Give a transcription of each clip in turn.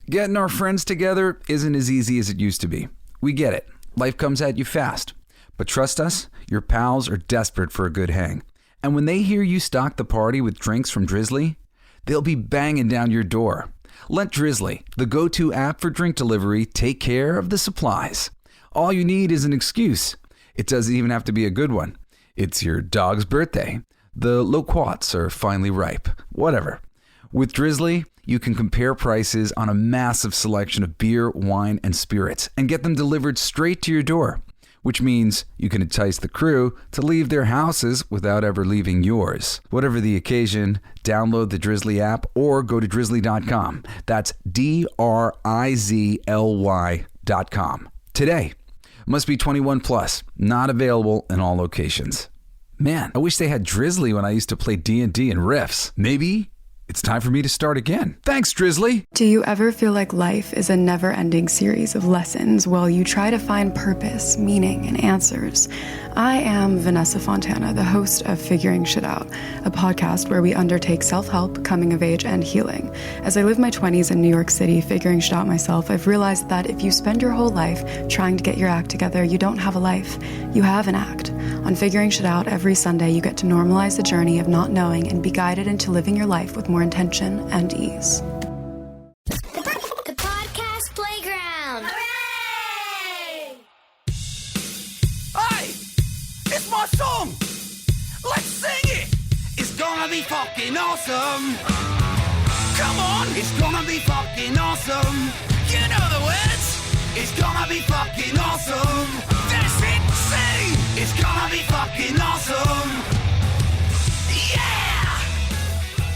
Getting our friends together isn't as easy as it used to be. We get it. Life comes at you fast. But trust us, your pals are desperate for a good hang. And when they hear you stock the party with drinks from Drizzly, they'll be banging down your door. Let Drizzly, the go-to app for drink delivery, take care of the supplies. All you need is an excuse. It doesn't even have to be a good one. It's your dog's birthday. The loquats are finally ripe. Whatever. With Drizzly, you can compare prices on a massive selection of beer, wine, and spirits and get them delivered straight to your door, which means you can entice the crew to leave their houses without ever leaving yours. Whatever the occasion, download the Drizzly app or go to drizzly.com. That's DRIZLY.com. Today. Must be 21 plus. Not available in all locations. Man, I wish they had Drizzly when I used to play D&D and Riffs. Maybe it's time for me to start again. Thanks, Drizzly. Do you ever feel like life is a never-ending series of lessons while you try to find purpose, meaning, and answers? I am Vanessa Fontana, the host of Figuring Shit Out, a podcast where we undertake self-help, coming of age, and healing. As I live my 20s in New York City figuring shit out myself, I've realized that if you spend your whole life trying to get your act together, you don't have a life. You have an act. On Figuring Shit Out, every Sunday you get to normalize the journey of not knowing and be guided into living your life with more intention and ease. The podcast playground. Hooray! Hey! It's my song! Let's sing it! It's gonna be fucking awesome! Come on! It's gonna be fucking awesome! You know the words! It's gonna be fucking awesome! That's it! Sing! It's gonna be fucking awesome! Yeah!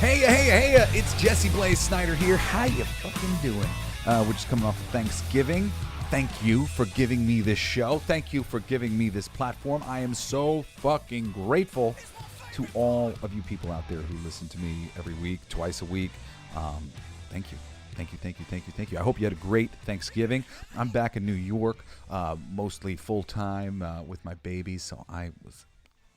Hey, it's Jesse Blaze Snyder here. How you fucking doing? We're just coming off of Thanksgiving. Thank you for giving me this show. Thank you for giving me this platform. I am so fucking grateful to all of you people out there who listen to me every week, twice a week. Thank you. Thank you. I hope you had a great Thanksgiving. I'm back in New York, mostly full-time with my baby, so I was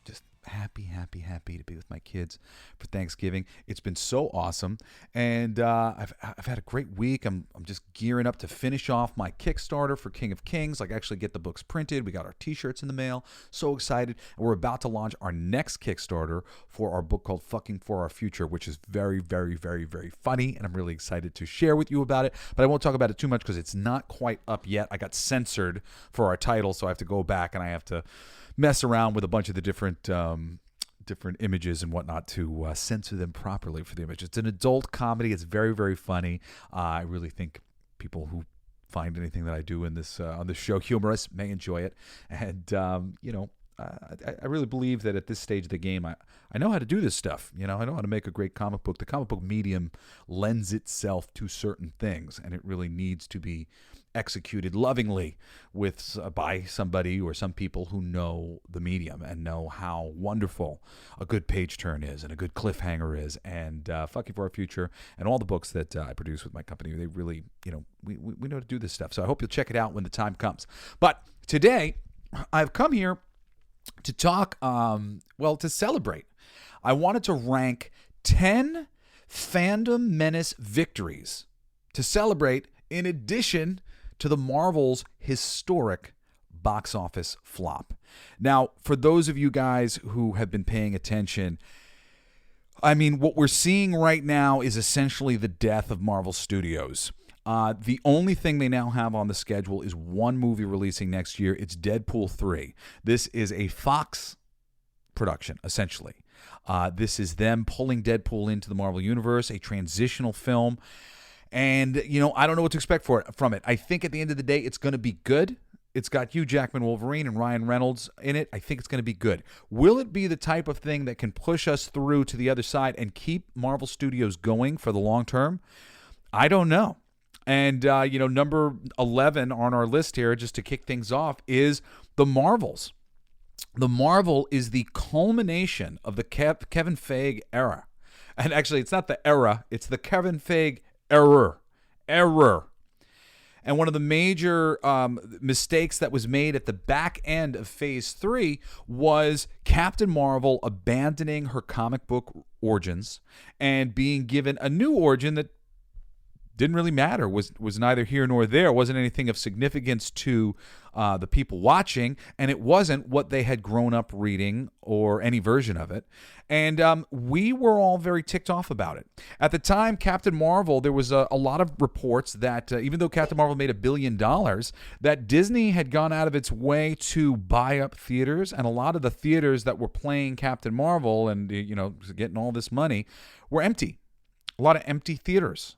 just happy to be with my kids for Thanksgiving. It's been so awesome, and I've had a great week. I'm just gearing up to finish off my Kickstarter for King of Kings, like actually get the books printed. We got our t-shirts in the mail. So excited. And we're about to launch our next Kickstarter for our book called Fucking For Our Future, which is very, very, very, very funny, and I'm really excited to share with you about it. But I won't talk about it too much because it's not quite up yet. I got censored for our title, so I have to go back and I have to mess around with a bunch of the different images and whatnot to censor them properly for the images. It's an adult comedy. It's very, very funny. I really think people who find anything that I do in this on this show humorous may enjoy it. And I really believe that at this stage of the game, I know how to do this stuff. I know how to make a great comic book. The comic book medium lends itself to certain things, and it really needs to be executed lovingly by somebody or some people who know the medium and know how wonderful a good page turn is and a good cliffhanger is. And Fucking For Our Future and all the books that I produce with my company, they really, we know how to do this stuff. So I hope you'll check it out when the time comes. But today, I've come here to talk, to celebrate. I wanted to rank 10 FANDOM MENACE victories to celebrate in addition to the Marvel's historic box office flop. Now, for those of you guys who have been paying attention, I mean, what we're seeing right now is essentially the death of Marvel Studios. The only thing they now have on the schedule is one movie releasing next year. It's Deadpool 3. This is a Fox production, essentially. This is them pulling Deadpool into the Marvel Universe, a transitional film. And, I don't know what to expect from it. I think at the end of the day, it's going to be good. It's got Hugh Jackman Wolverine and Ryan Reynolds in it. I think it's going to be good. Will it be the type of thing that can push us through to the other side and keep Marvel Studios going for the long term? I don't know. And, number 11 on our list here, just to kick things off, is The Marvels. The Marvel is the culmination of the Kevin Feige era. And actually, it's not the era, it's the Kevin Feige error. And one of the major mistakes that was made at the back end of Phase 3 was Captain Marvel abandoning her comic book origins and being given a new origin that didn't really matter, was neither here nor there. It wasn't anything of significance to the people watching, and it wasn't what they had grown up reading or any version of it. And we were all very ticked off about it. At the time, Captain Marvel, there was a lot of reports that even though Captain Marvel made $1 billion, that Disney had gone out of its way to buy up theaters, and a lot of the theaters that were playing Captain Marvel and, you know, getting all this money were empty. A lot of empty theaters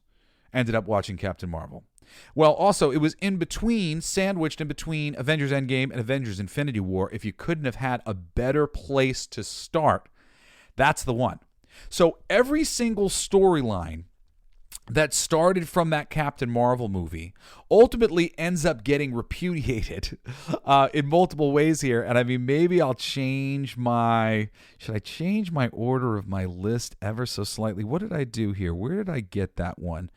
ended up watching Captain Marvel. Well, also, it was sandwiched in between Avengers Endgame and Avengers Infinity War. If you couldn't have had a better place to start, that's the one. So every single storyline that started from that Captain Marvel movie ultimately ends up getting repudiated in multiple ways here. And I mean, maybe I'll change should I change my order of my list ever so slightly? What did I do here? Where did I get that one?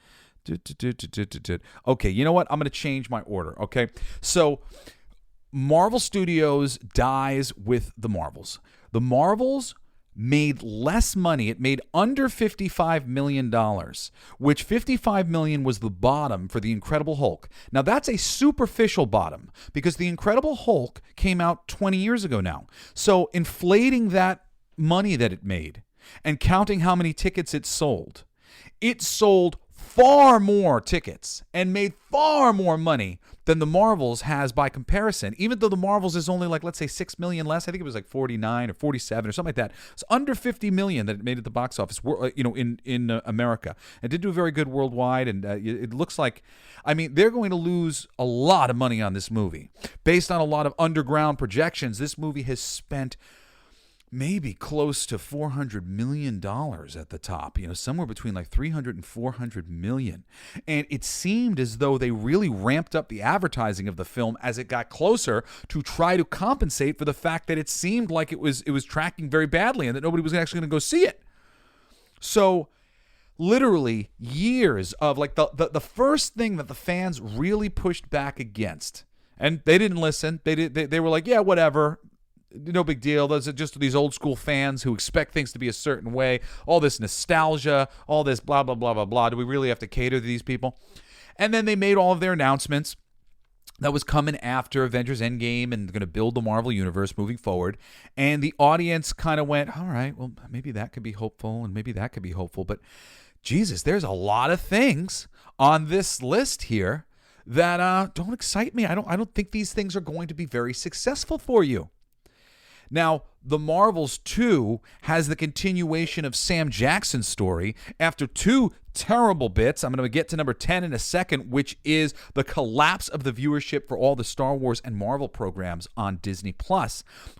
Okay, you know what? I'm going to change my order, okay? So Marvel Studios dies with the Marvels. The Marvels made less money. It made under $55 million, which $55 million was the bottom for The Incredible Hulk. Now, that's a superficial bottom because The Incredible Hulk came out 20 years ago now. So inflating that money that it made and counting how many tickets it sold far more tickets and made far more money than the Marvels has by comparison. Even though the Marvels is only like, let's say, 6 million less. I think it was like 49 or 47 or something like that. It's under 50 million that it made at the box office, you know, in America. It did do very good worldwide, and it looks like, I mean, they're going to lose a lot of money on this movie. Based on a lot of underground projections, this movie has spent maybe close to $400 million at the top, you know, somewhere between like 300 and 400 million. And it seemed as though they really ramped up the advertising of the film as it got closer to try to compensate for the fact that it seemed like it was tracking very badly and that nobody was actually going to go see it. So literally years of like the first thing that the fans really pushed back against, and they didn't listen. They were like, yeah, whatever. No big deal. Those are just these old school fans who expect things to be a certain way. All this nostalgia, all this blah, blah, blah, blah, blah. Do we really have to cater to these people? And then they made all of their announcements that was coming after Avengers Endgame and going to build the Marvel Universe moving forward. And the audience kind of went, all right, well, maybe that could be hopeful and maybe that could be hopeful. But Jesus, there's a lot of things on this list here that don't excite me. I don't think these things are going to be very successful for you. Now, The Marvels 2 has the continuation of Sam Jackson's story after 2 terrible bits. I'm going to get to number 10 in a second, which is the collapse of the viewership for all the Star Wars and Marvel programs on Disney+.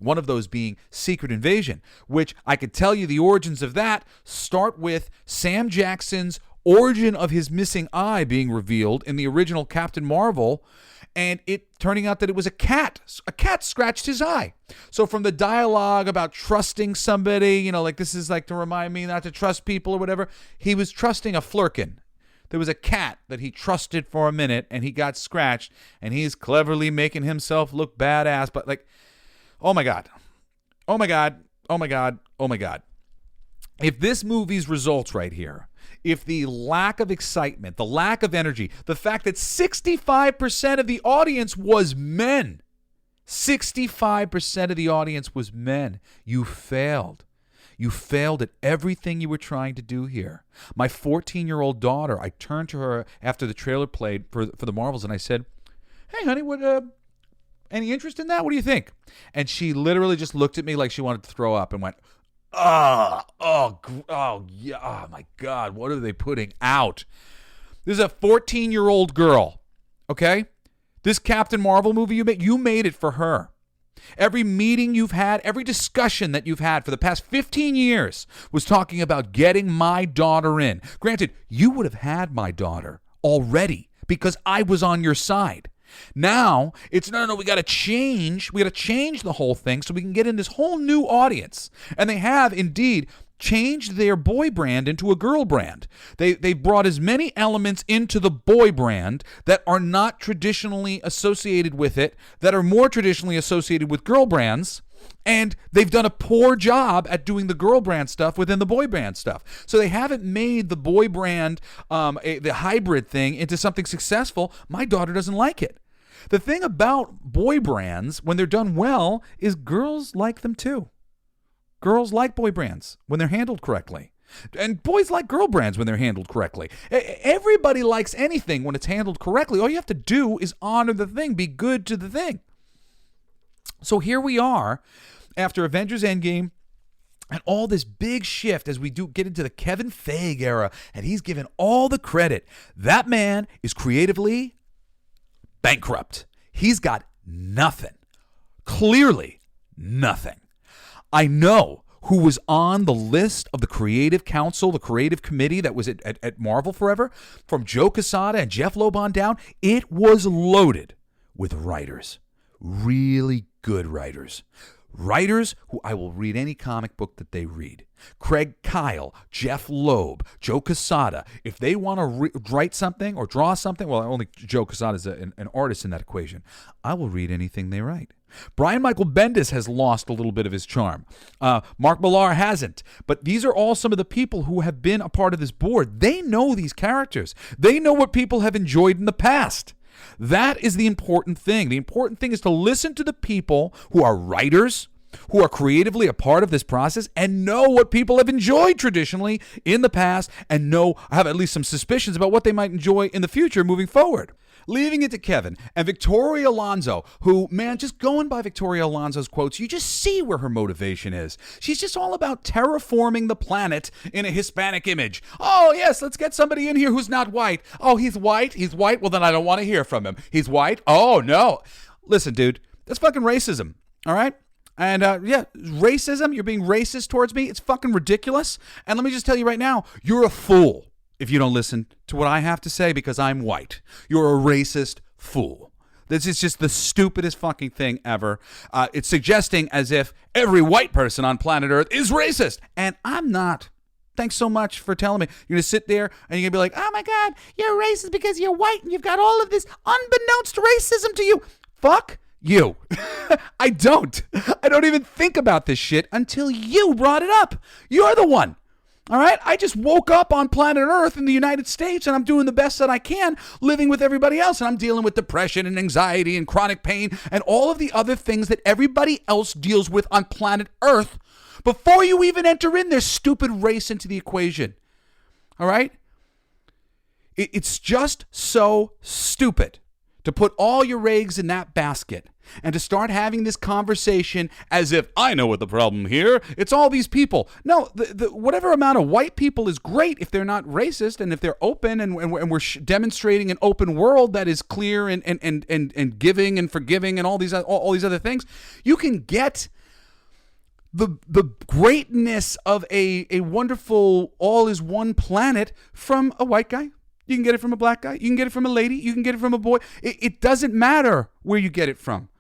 One of those being Secret Invasion, which I could tell you the origins of that start with Sam Jackson's origin of his missing eye being revealed in the original Captain Marvel, and it turning out that it was a cat. A cat scratched his eye. So from the dialogue about trusting somebody, you know, like this is like to remind me not to trust people or whatever, he was trusting a flurkin. There was a cat that he trusted for a minute, and he got scratched, and he's cleverly making himself look badass. But like, oh my God. Oh my God. Oh my God. Oh my God. If this movie's results right here, if the lack of excitement, the lack of energy, the fact that 65% of the audience was men, 65% of the audience was men, you failed. You failed at everything you were trying to do here. My 14-year-old daughter, I turned to her after the trailer played for the Marvels, and I said, hey, honey, any interest in that? What do you think? And she literally just looked at me like she wanted to throw up and went, yeah, oh my God, what are they putting out? This is a 14-year-old girl, okay? This Captain Marvel movie you made it for her. Every meeting you've had, every discussion that you've had for the past 15 years was talking about getting my daughter in. Granted, you would have had my daughter already because I was on your side. Now, it's no, we got to change. We got to change the whole thing so we can get in this whole new audience. And they have indeed changed their boy brand into a girl brand. They brought as many elements into the boy brand that are not traditionally associated with it, that are more traditionally associated with girl brands, And they've done a poor job at doing the girl brand stuff within the boy brand stuff. So they haven't made the boy brand, the hybrid thing, into something successful. My daughter doesn't like it. The thing about boy brands, when they're done well, is girls like them too. Girls like boy brands when they're handled correctly. And boys like girl brands when they're handled correctly. Everybody likes anything when it's handled correctly. All you have to do is honor the thing, be good to the thing. So here we are, after Avengers Endgame, and all this big shift as we do get into the Kevin Feige era, and he's given all the credit. That man is creatively bankrupt. He's got nothing. Clearly nothing. I know who was on the list of the creative council, the creative committee that was at Marvel Forever, from Joe Quesada and Jeff Loeb on down. It was loaded with writers. Really good writers. Writers who I will read any comic book that they read. Craig Kyle, Jeff Loeb, Joe Quesada. If they want to write something or draw something, well, only Joe Quesada is an artist in that equation. I will read anything they write. Brian Michael Bendis has lost a little bit of his charm. Mark Millar hasn't. But these are all some of the people who have been a part of this board. They know these characters. They know what people have enjoyed in the past. That is the important thing. The important thing is to listen to the people who are writers, who are creatively a part of this process, and know what people have enjoyed traditionally in the past, and have at least some suspicions about what they might enjoy in the future moving forward. Leaving it to Kevin and Victoria Alonso, who, man, just going by Victoria Alonso's quotes, you just see where her motivation is. She's just all about terraforming the planet in a Hispanic image. Oh, yes, let's get somebody in here who's not white. Oh, he's white? He's white? Well, then I don't want to hear from him. He's white? Oh, no. Listen, dude, that's fucking racism, all right? And, racism, you're being racist towards me. It's fucking ridiculous. And let me just tell you right now, you're a fool if you don't listen to what I have to say because I'm white. You're a racist fool. This is just the stupidest fucking thing ever. It's suggesting as if every white person on planet Earth is racist. And I'm not. Thanks so much for telling me. You're going to sit there and you're going to be like, oh my God, you're racist because you're white and you've got all of this unbeknownst racism to you. Fuck you. I don't even think about this shit until you brought it up. You're the one. All right? I just woke up on planet Earth in the United States and I'm doing the best that I can living with everybody else. And I'm dealing with depression and anxiety and chronic pain and all of the other things that everybody else deals with on planet Earth before you even enter in their stupid race into the equation. All right? It's just so stupid to put all your eggs in that basket and to start having this conversation as if I know what the problem here. It's all these people. No, the whatever amount of white people is great if they're not racist and if they're open and we're demonstrating an open world that is clear and giving and forgiving and all these other things. You can get the greatness of a wonderful all is one planet from a white guy. You can get it from a black guy. You can get it from a lady. You can get it from a boy. It doesn't matter where you get it from.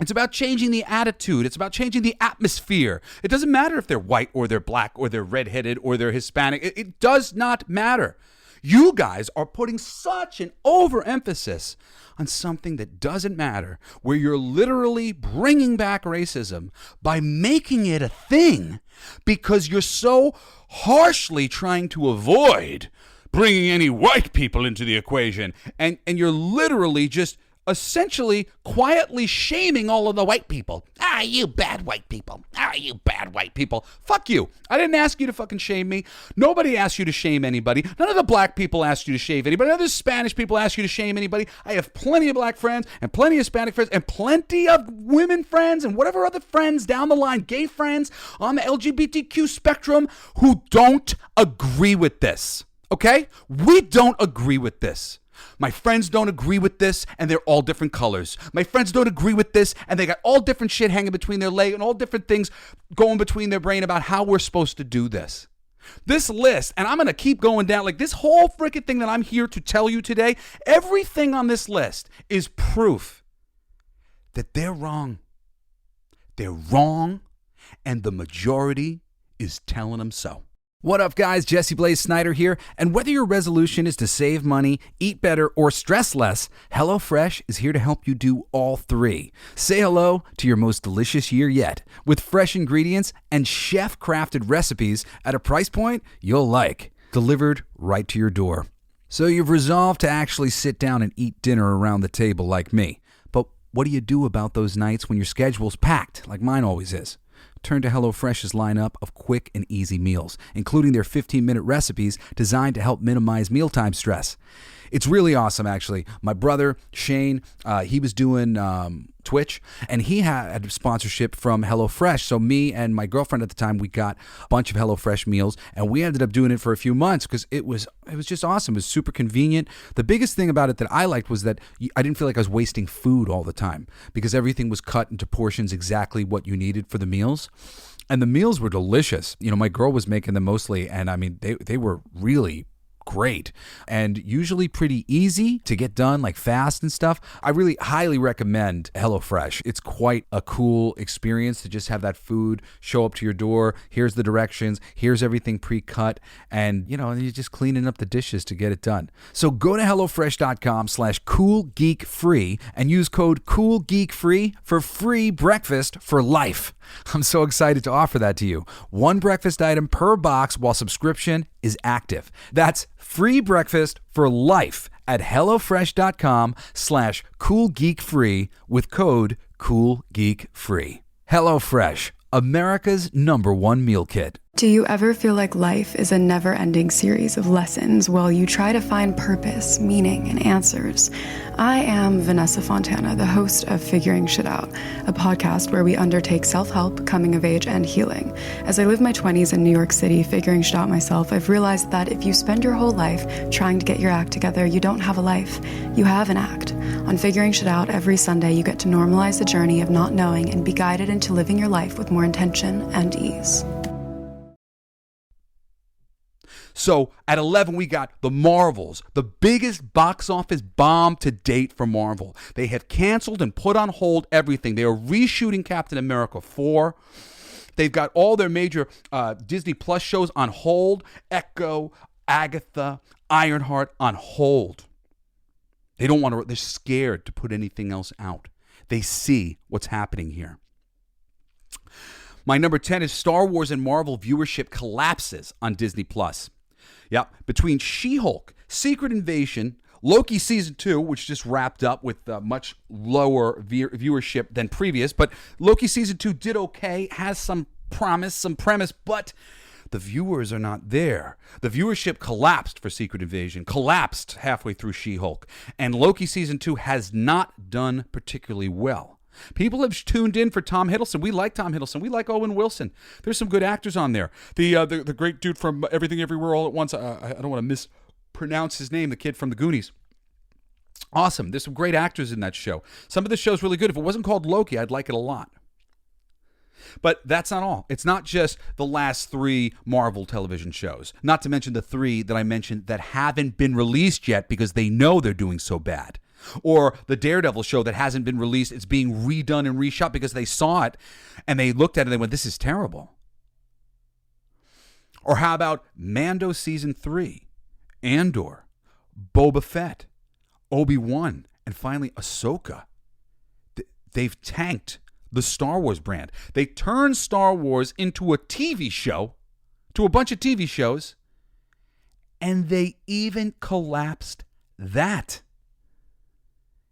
It's about changing the attitude. It's about changing the atmosphere. It doesn't matter if they're white or they're black or they're redheaded or they're Hispanic. It does not matter. You guys are putting such an overemphasis on something that doesn't matter, where you're literally bringing back racism by making it a thing because you're so harshly trying to avoid bringing any white people into the equation. And you're literally just essentially quietly shaming all of the white people. Ah, you bad white people. Ah, you bad white people. Fuck you. I didn't ask you to fucking shame me. Nobody asked you to shame anybody. None of the black people asked you to shame anybody. None of the Spanish people asked you to shame anybody. I have plenty of black friends and plenty of Hispanic friends and plenty of women friends and whatever other friends down the line, gay friends on the LGBTQ spectrum who don't agree with this. Okay? We don't agree with this. My friends don't agree with this, and they're all different colors. My friends don't agree with this, and they got all different shit hanging between their leg and all different things going between their brain about how we're supposed to do this. This list, and I'm going to keep going down, like this whole freaking thing that I'm here to tell you today, everything on this list is proof that they're wrong. They're wrong, and the majority is telling them so. What up, guys? Jesse Blaze Snyder here. And whether your resolution is to save money, eat better, or stress less, HelloFresh is here to help you do all three. Say hello to your most delicious year yet with fresh ingredients and chef-crafted recipes at a price point you'll like, delivered right to your door. So you've resolved to actually sit down and eat dinner around the table like me. But what do you do about those nights when your schedule's packed, like mine always is? Turn to HelloFresh's lineup of quick and easy meals, including their 15-minute recipes designed to help minimize mealtime stress. It's really awesome, actually. My brother, Shane, he was doing Twitch, and he had a sponsorship from HelloFresh. So me and my girlfriend at the time, we got a bunch of HelloFresh meals, and we ended up doing it for a few months because it was just awesome. It was super convenient. The biggest thing about it that I liked was that I didn't feel like I was wasting food all the time because everything was cut into portions exactly what you needed for the meals. And the meals were delicious. You know, my girl was making them mostly, and I mean, they were really great and usually pretty easy to get done, like fast and stuff. I really highly recommend HelloFresh. It's quite a cool experience to just have that food show up to your door. Here's the directions. Here's everything pre-cut. And, you know, you're just cleaning up the dishes to get it done. So go to HelloFresh.com/CoolGeekFree and use code CoolGeekFree for free breakfast for life. I'm so excited to offer that to you. One breakfast item per box while subscription is active. That's free breakfast for life at HelloFresh.com/CoolGeekFree with code CoolGeekFree. HelloFresh, America's #1 meal kit. Do you ever feel like life is a never-ending series of lessons while you try to find purpose, meaning, and answers? I am Vanessa Fontana, the host of Figuring Shit Out, a podcast where we undertake self-help, coming of age, and healing. As I live my 20s in New York City figuring shit out myself, I've realized that if you spend your whole life trying to get your act together, you don't have a life. You have an act. On Figuring Shit Out, every Sunday you get to normalize the journey of not knowing and be guided into living your life with more intention and ease. So at 11, we got The Marvels, the biggest box office bomb to date for Marvel. They have canceled and put on hold everything. They are reshooting Captain America 4. They've got all their major Disney Plus shows on hold. Echo, Agatha, Ironheart on hold. They don't want to, they're scared to put anything else out. They see what's happening here. My number 10 is Star Wars and Marvel viewership collapses on Disney Plus. Yep, between She-Hulk, Secret Invasion, Loki Season 2, which just wrapped up with much lower viewership than previous, but Loki Season 2 did okay, has some promise, some premise, but the viewers are not there. The viewership collapsed for Secret Invasion, collapsed halfway through She-Hulk, and Loki Season 2 has not done particularly well. People have tuned in for Tom Hiddleston. We like Tom Hiddleston. We like Owen Wilson. There's some good actors on there. The great dude from Everything Everywhere All at Once. I don't want to mispronounce his name. The kid from the Goonies. Awesome. There's some great actors in that show. Some of the show's really good. If it wasn't called Loki, I'd like it a lot. But that's not all. It's not just the last 3 Marvel television shows. Not to mention the 3 that I mentioned that haven't been released yet because they know they're doing so bad. Or the Daredevil show that hasn't been released. It's being redone and reshot because they saw it and they looked at it and they went, this is terrible. Or how about Mando Season 3, Andor, Boba Fett, Obi-Wan, and finally Ahsoka. They've tanked the Star Wars brand. They turned Star Wars into a TV show, to a bunch of TV shows, and they even collapsed that.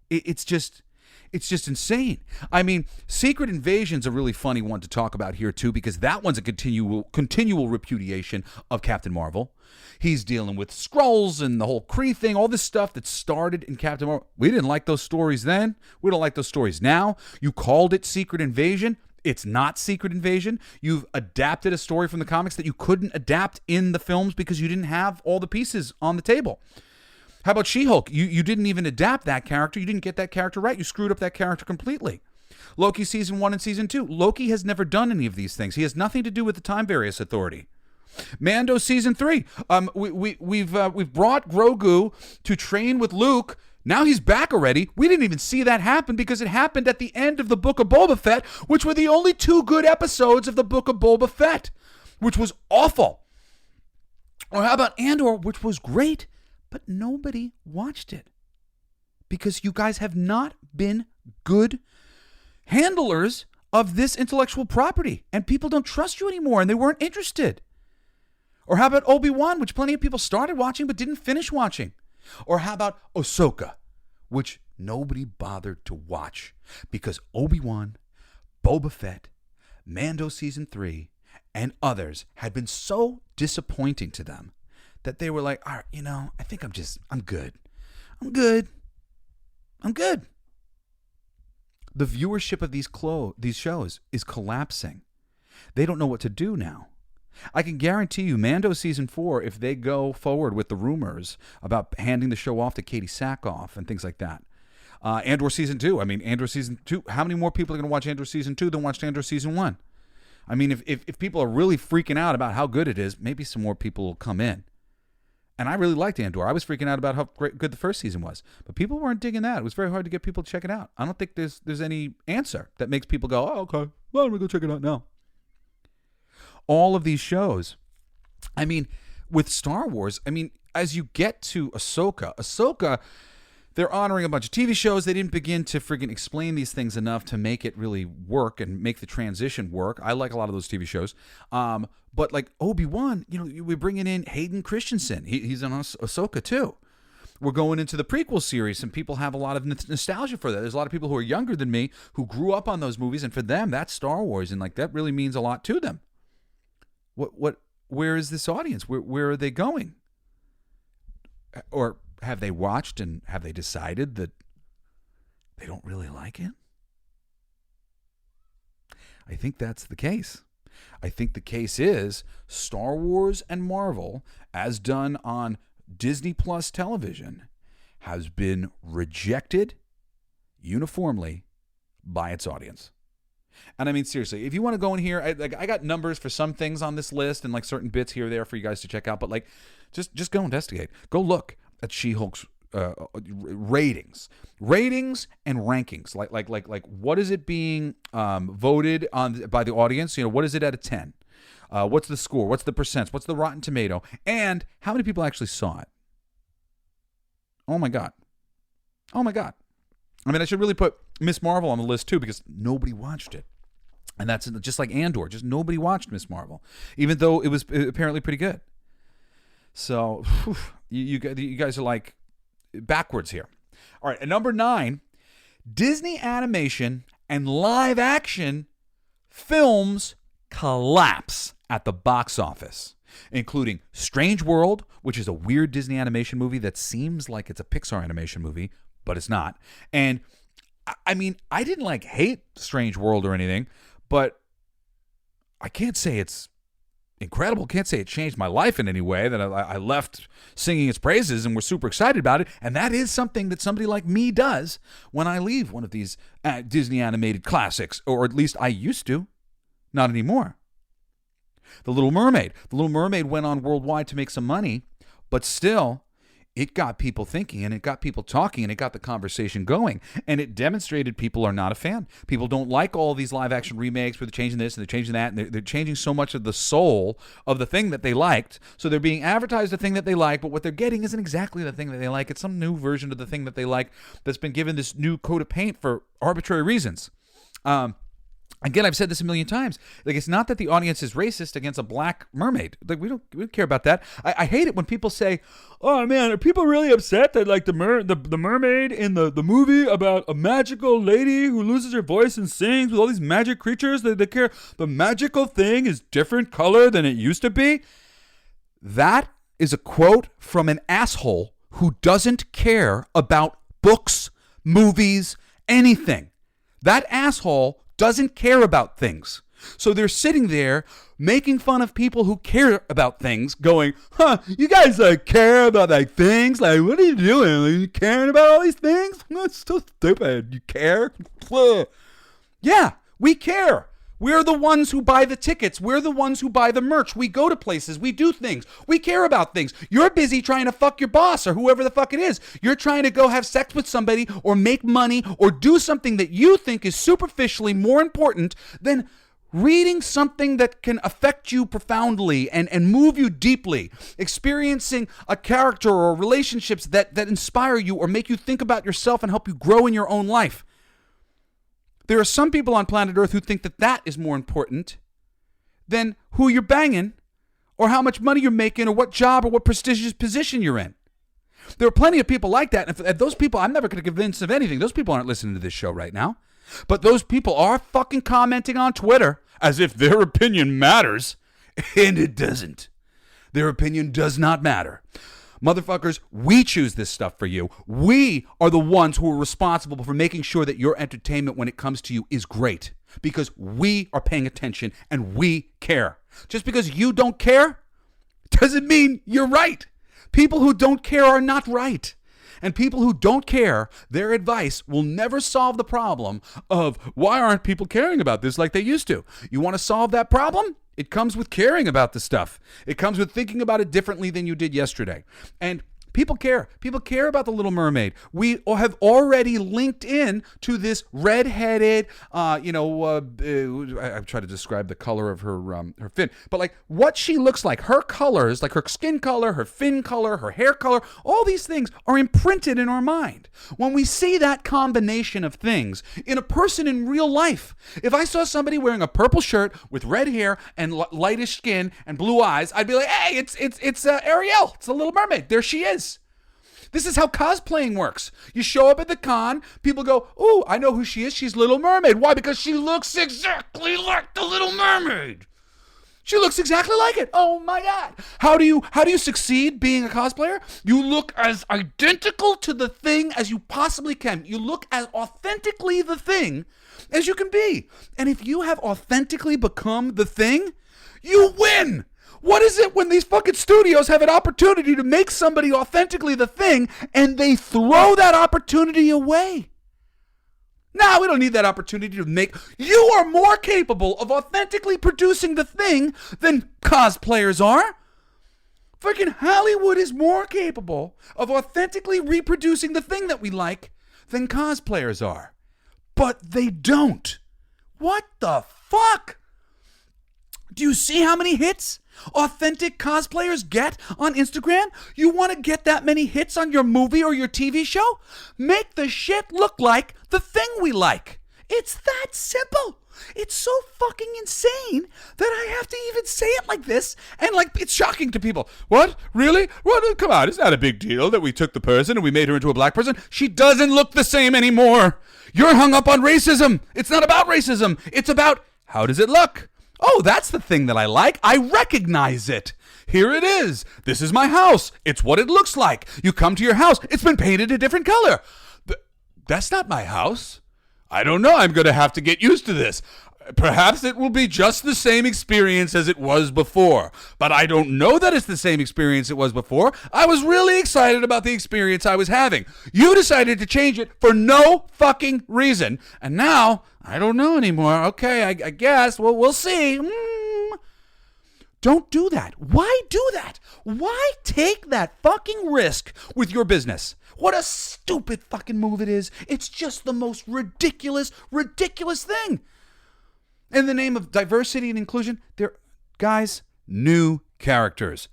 It's just insane. I mean, Secret Invasion's a really funny one to talk about here too, because that one's a continual repudiation of Captain Marvel. He's dealing with Skrulls and the whole Kree thing, all this stuff that started in Captain Marvel. We didn't like those stories then. We don't like those stories now. You called it Secret Invasion. It's not Secret Invasion. You've adapted a story from the comics that you couldn't adapt in the films because you didn't have all the pieces on the table. How about She-Hulk? You didn't even adapt that character. You didn't get that character right. You screwed up that character completely. Loki Season 1 and Season 2. Loki has never done any of these things. He has nothing to do with the Time Various Authority. Mando Season 3. We've brought Grogu to train with Luke. Now he's back already. We didn't even see that happen because it happened at the end of the Book of Boba Fett, which were the only 2 good episodes of the Book of Boba Fett, which was awful. Or how about Andor, which was great, but nobody watched it because you guys have not been good handlers of this intellectual property, and people don't trust you anymore, and they weren't interested. Or how about Obi-Wan, which plenty of people started watching but didn't finish watching? Or how about Ahsoka, which nobody bothered to watch because Obi-Wan, Boba Fett, Mando Season 3, and others had been so disappointing to them that they were like, all right, I think I'm good. I'm good. The viewership of these shows is collapsing. They don't know what to do now. I can guarantee you, Mando Season 4, if they go forward with the rumors about handing the show off to Katie Sackhoff and things like that. Andor Season 2. I mean, Andor Season 2. How many more people are going to watch Andor Season 2 than watched Andor Season 1? I mean, if people are really freaking out about how good it is, maybe some more people will come in. And I really liked Andor. I was freaking out about how good the first season was. But people weren't digging that. It was very hard to get people to check it out. I don't think there's any answer that makes people go, oh, okay, well, I'm going to go check it out now. All of these shows, I mean, with Star Wars, I mean, as you get to Ahsoka, they're honoring a bunch of TV shows. They didn't begin to friggin' explain these things enough to make it really work and make the transition work. I like a lot of those TV shows. But like Obi-Wan, we're bringing in Hayden Christensen. He's on Ahsoka too. We're going into the prequel series, and people have a lot of nostalgia for that. There's a lot of people who are younger than me who grew up on those movies, and for them, that's Star Wars, and like that really means a lot to them. Where is this audience? Where are they going? Or have they watched and have they decided that they don't really like it? I think that's the case. I think the case is Star Wars and Marvel, as done on Disney Plus television, has been rejected uniformly by its audience. And I mean, seriously, if you want to go in here, I got numbers for some things on this list and like certain bits here or there for you guys to check out. But like, just go investigate. Go look at She-Hulk's ratings and rankings. Like, what is it being voted on by the audience? What is it out of 10? What's the score? What's the percents? What's the Rotten Tomato? And how many people actually saw it? Oh my God. I mean, I should really put Miss Marvel on the list too because nobody watched it. And that's just like Andor. Just nobody watched Miss Marvel, even though it was apparently pretty good. So you guys are like backwards here. All right, at number 9, Disney animation and live action films collapse at the box office, including Strange World, which is a weird Disney animation movie that seems like it's a Pixar animation movie, but it's not. And I mean, I didn't hate Strange World or anything, but I can't say it's incredible. Can't say it changed my life in any way, that I left singing its praises and was super excited about it. And that is something that somebody like me does when I leave one of these Disney animated classics, or at least I used to. Not anymore. The Little Mermaid. The Little Mermaid went on worldwide to make some money, but still, it got people thinking, and it got people talking, and it got the conversation going, and it demonstrated people are not a fan. People don't like all these live-action remakes where they're changing this and they're changing that, and they're changing so much of the soul of the thing that they liked. So they're being advertised the thing that they like, but what they're getting isn't exactly the thing that they like. It's some new version of the thing that they like that's been given this new coat of paint for arbitrary reasons. Again, I've said this a million times. It's not that the audience is racist against a black mermaid. We don't care about that. I hate it when people say, "Oh man, are people really upset that the mermaid in the movie about a magical lady who loses her voice and sings with all these magic creatures? They care. The magical thing is different color than it used to be." That is a quote from an asshole who doesn't care about books, movies, anything. That asshole doesn't care about things. So they're sitting there making fun of people who care about things, going, you guys care about things? What are you doing? Are you caring about all these things? That's so stupid. You care? Yeah, we care. We're the ones who buy the tickets. We're the ones who buy the merch. We go to places. We do things. We care about things. You're busy trying to fuck your boss or whoever the fuck it is. You're trying to go have sex with somebody or make money or do something that you think is superficially more important than reading something that can affect you profoundly and move you deeply, experiencing a character or relationships that inspire you or make you think about yourself and help you grow in your own life. There are some people on planet Earth who think that is more important than who you're banging or how much money you're making or what job or what prestigious position you're in. There are plenty of people like that. And those people, I'm never going to convince of anything. Those people aren't listening to this show right now. But those people are fucking commenting on Twitter as if their opinion matters. And it doesn't. Their opinion does not matter. Motherfuckers, we choose this stuff for you. We are the ones who are responsible for making sure that your entertainment when it comes to you is great. Because we are paying attention and we care. Just because you don't care doesn't mean you're right. People who don't care are not right. And people who don't care, their advice will never solve the problem of why aren't people caring about this like they used to. You want to solve that problem? It comes with caring about the stuff. It comes with thinking about it differently than you did yesterday. And people care. People care about the Little Mermaid. We have already linked in to this red-headed, I try to describe the color of her fin, but like what she looks like, her colors, like her skin color, her fin color, her hair color, all these things are imprinted in our mind. When we see that combination of things in a person in real life, if I saw somebody wearing a purple shirt with red hair and lightish skin and blue eyes, I'd be like, hey, it's Ariel. It's the Little Mermaid. There she is. This is how cosplaying works. You show up at the con, people go, ooh, I know who she is. She's Little Mermaid. Why? Because she looks exactly like the Little Mermaid. She looks exactly like it. Oh my God. How do you succeed being a cosplayer? You look as identical to the thing as you possibly can. You look as authentically the thing as you can be. And if you have authentically become the thing, you win. What is it when these fucking studios have an opportunity to make somebody authentically the thing and they throw that opportunity away? No, we don't need that opportunity to make... You are more capable of authentically producing the thing than cosplayers are. Freaking Hollywood is more capable of authentically reproducing the thing that we like than cosplayers are. But they don't. What the fuck? Do you see how many hits authentic cosplayers get on Instagram? You want to get that many hits on your movie or your TV show? Make the shit look like the thing we like. It's that simple. It's so fucking insane that I have to even say it like this, and like it's shocking to people. What? Really? What? Come on, it's not a big deal that we took the person and we made her into a black person. She doesn't look the same anymore. You're hung up on racism. It's not about racism. It's about how does it look? Oh, that's the thing that I like. I recognize it. Here it is. This is my house. It's what it looks like. You come to your house. It's been painted a different color. That's not my house. I don't know. I'm going to have to get used to this. Perhaps it will be just the same experience as it was before. But I don't know that it's the same experience it was before. I was really excited about the experience I was having. You decided to change it for no fucking reason. And now, I don't know anymore. Okay, I guess. Well, we'll see. Don't do that. Why do that? Why take that fucking risk with your business? What a stupid fucking move it is. It's just the most ridiculous thing. In the name of diversity and inclusion, guys, new characters,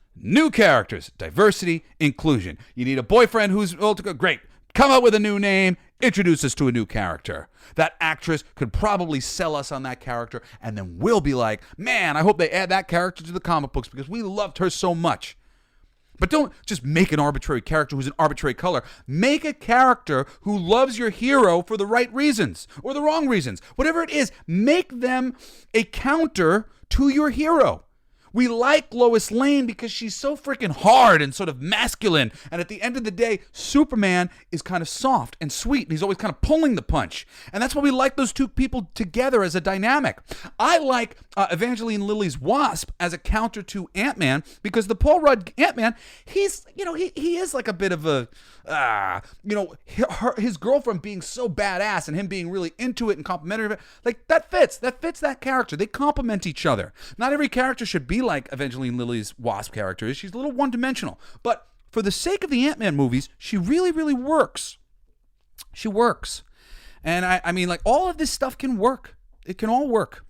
diversity, inclusion. You need a boyfriend who's great. Come up with a new name, introduce us to a new character. That actress could probably sell us on that character, and then we'll be like, man, I hope they add that character to the comic books because we loved her so much. But don't just make an arbitrary character who's an arbitrary color. Make a character who loves your hero for the right reasons or the wrong reasons. Whatever it is, make them a counter to your hero. We like Lois Lane because she's so freaking hard and sort of masculine. And at the end of the day, Superman is kind of soft and sweet, and he's always kind of pulling the punch. And that's why we like those two people together as a dynamic. I like Evangeline Lilly's Wasp as a counter to Ant-Man because the Paul Rudd Ant-Man, he's, he is like a bit of a, his girlfriend being so badass and him being really into it and complimentary of it, like that fits that character. They complement each other. Not every character should be like Evangeline Lilly's Wasp character is. She's a little one-dimensional. But for the sake of the Ant-Man movies, she really, really works. She works. And I mean, like, all of this stuff can work. It can all work.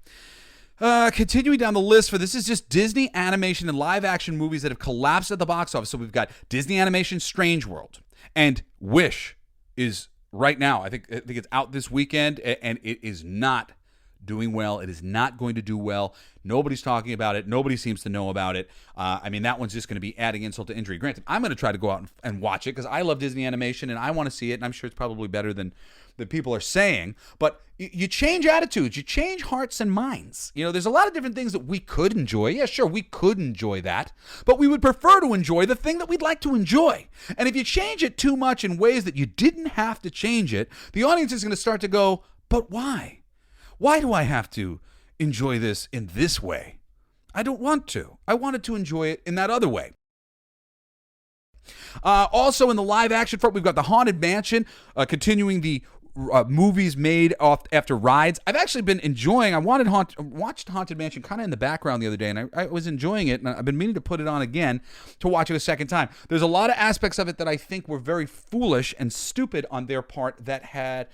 Continuing down the list for this is just Disney animation and live action movies that have collapsed at the box office. So we've got Disney animation Strange World, and Wish is right now. I think it's out this weekend, and it is not doing well. It is not going to do well. Nobody's talking about it. Nobody seems to know about it. I mean, that one's just going to be adding insult to injury. Granted, I'm going to try to go out and watch it because I love Disney animation and I want to see it, and I'm sure it's probably better than people are saying. But you change attitudes. You change hearts and minds. You know, there's a lot of different things that we could enjoy. Yeah, sure, we could enjoy that. But we would prefer to enjoy the thing that we'd like to enjoy. And if you change it too much in ways that you didn't have to change it, the audience is going to start to go, but why? Why do I have to enjoy this in this way? I don't want to. I wanted to enjoy it in that other way. Also in the live action front, we've got the Haunted Mansion, continuing the movies made after rides. I've actually been enjoying. I watched Haunted Mansion kind of in the background the other day, and I was enjoying it, and I've been meaning to put it on again to watch it a second time. There's a lot of aspects of it that I think were very foolish and stupid on their part that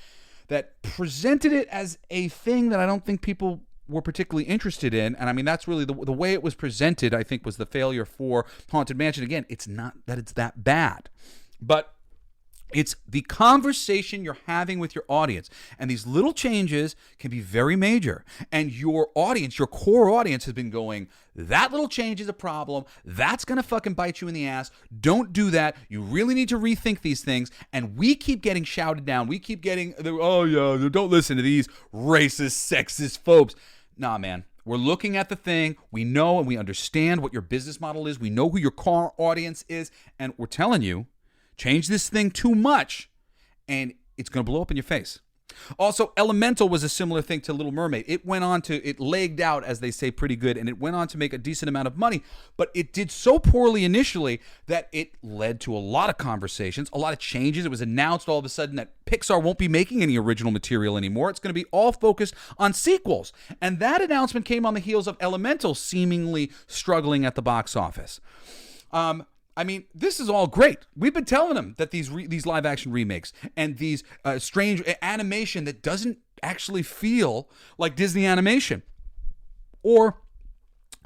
presented it as a thing that I don't think people were particularly interested in. And I mean, that's really the way it was presented, I think, was the failure for Haunted Mansion. Again, it's not that it's that bad, but it's the conversation you're having with your audience. And these little changes can be very major. And your audience, your core audience, has been going, that little change is a problem. That's going to fucking bite you in the ass. Don't do that. You really need to rethink these things. And we keep getting shouted down. We keep getting, oh yeah, don't listen to these racist, sexist folks. Nah, man. We're looking at the thing. We know and we understand what your business model is. We know who your core audience is. And we're telling you, change this thing too much, and it's going to blow up in your face. Also, Elemental was a similar thing to Little Mermaid. It legged out, as they say, pretty good, and it went on to make a decent amount of money, but it did so poorly initially that it led to a lot of conversations, a lot of changes. It was announced all of a sudden that Pixar won't be making any original material anymore. It's going to be all focused on sequels, and that announcement came on the heels of Elemental seemingly struggling at the box office. I mean, this is all great. We've been telling them that these live action remakes and these strange animation that doesn't actually feel like Disney animation or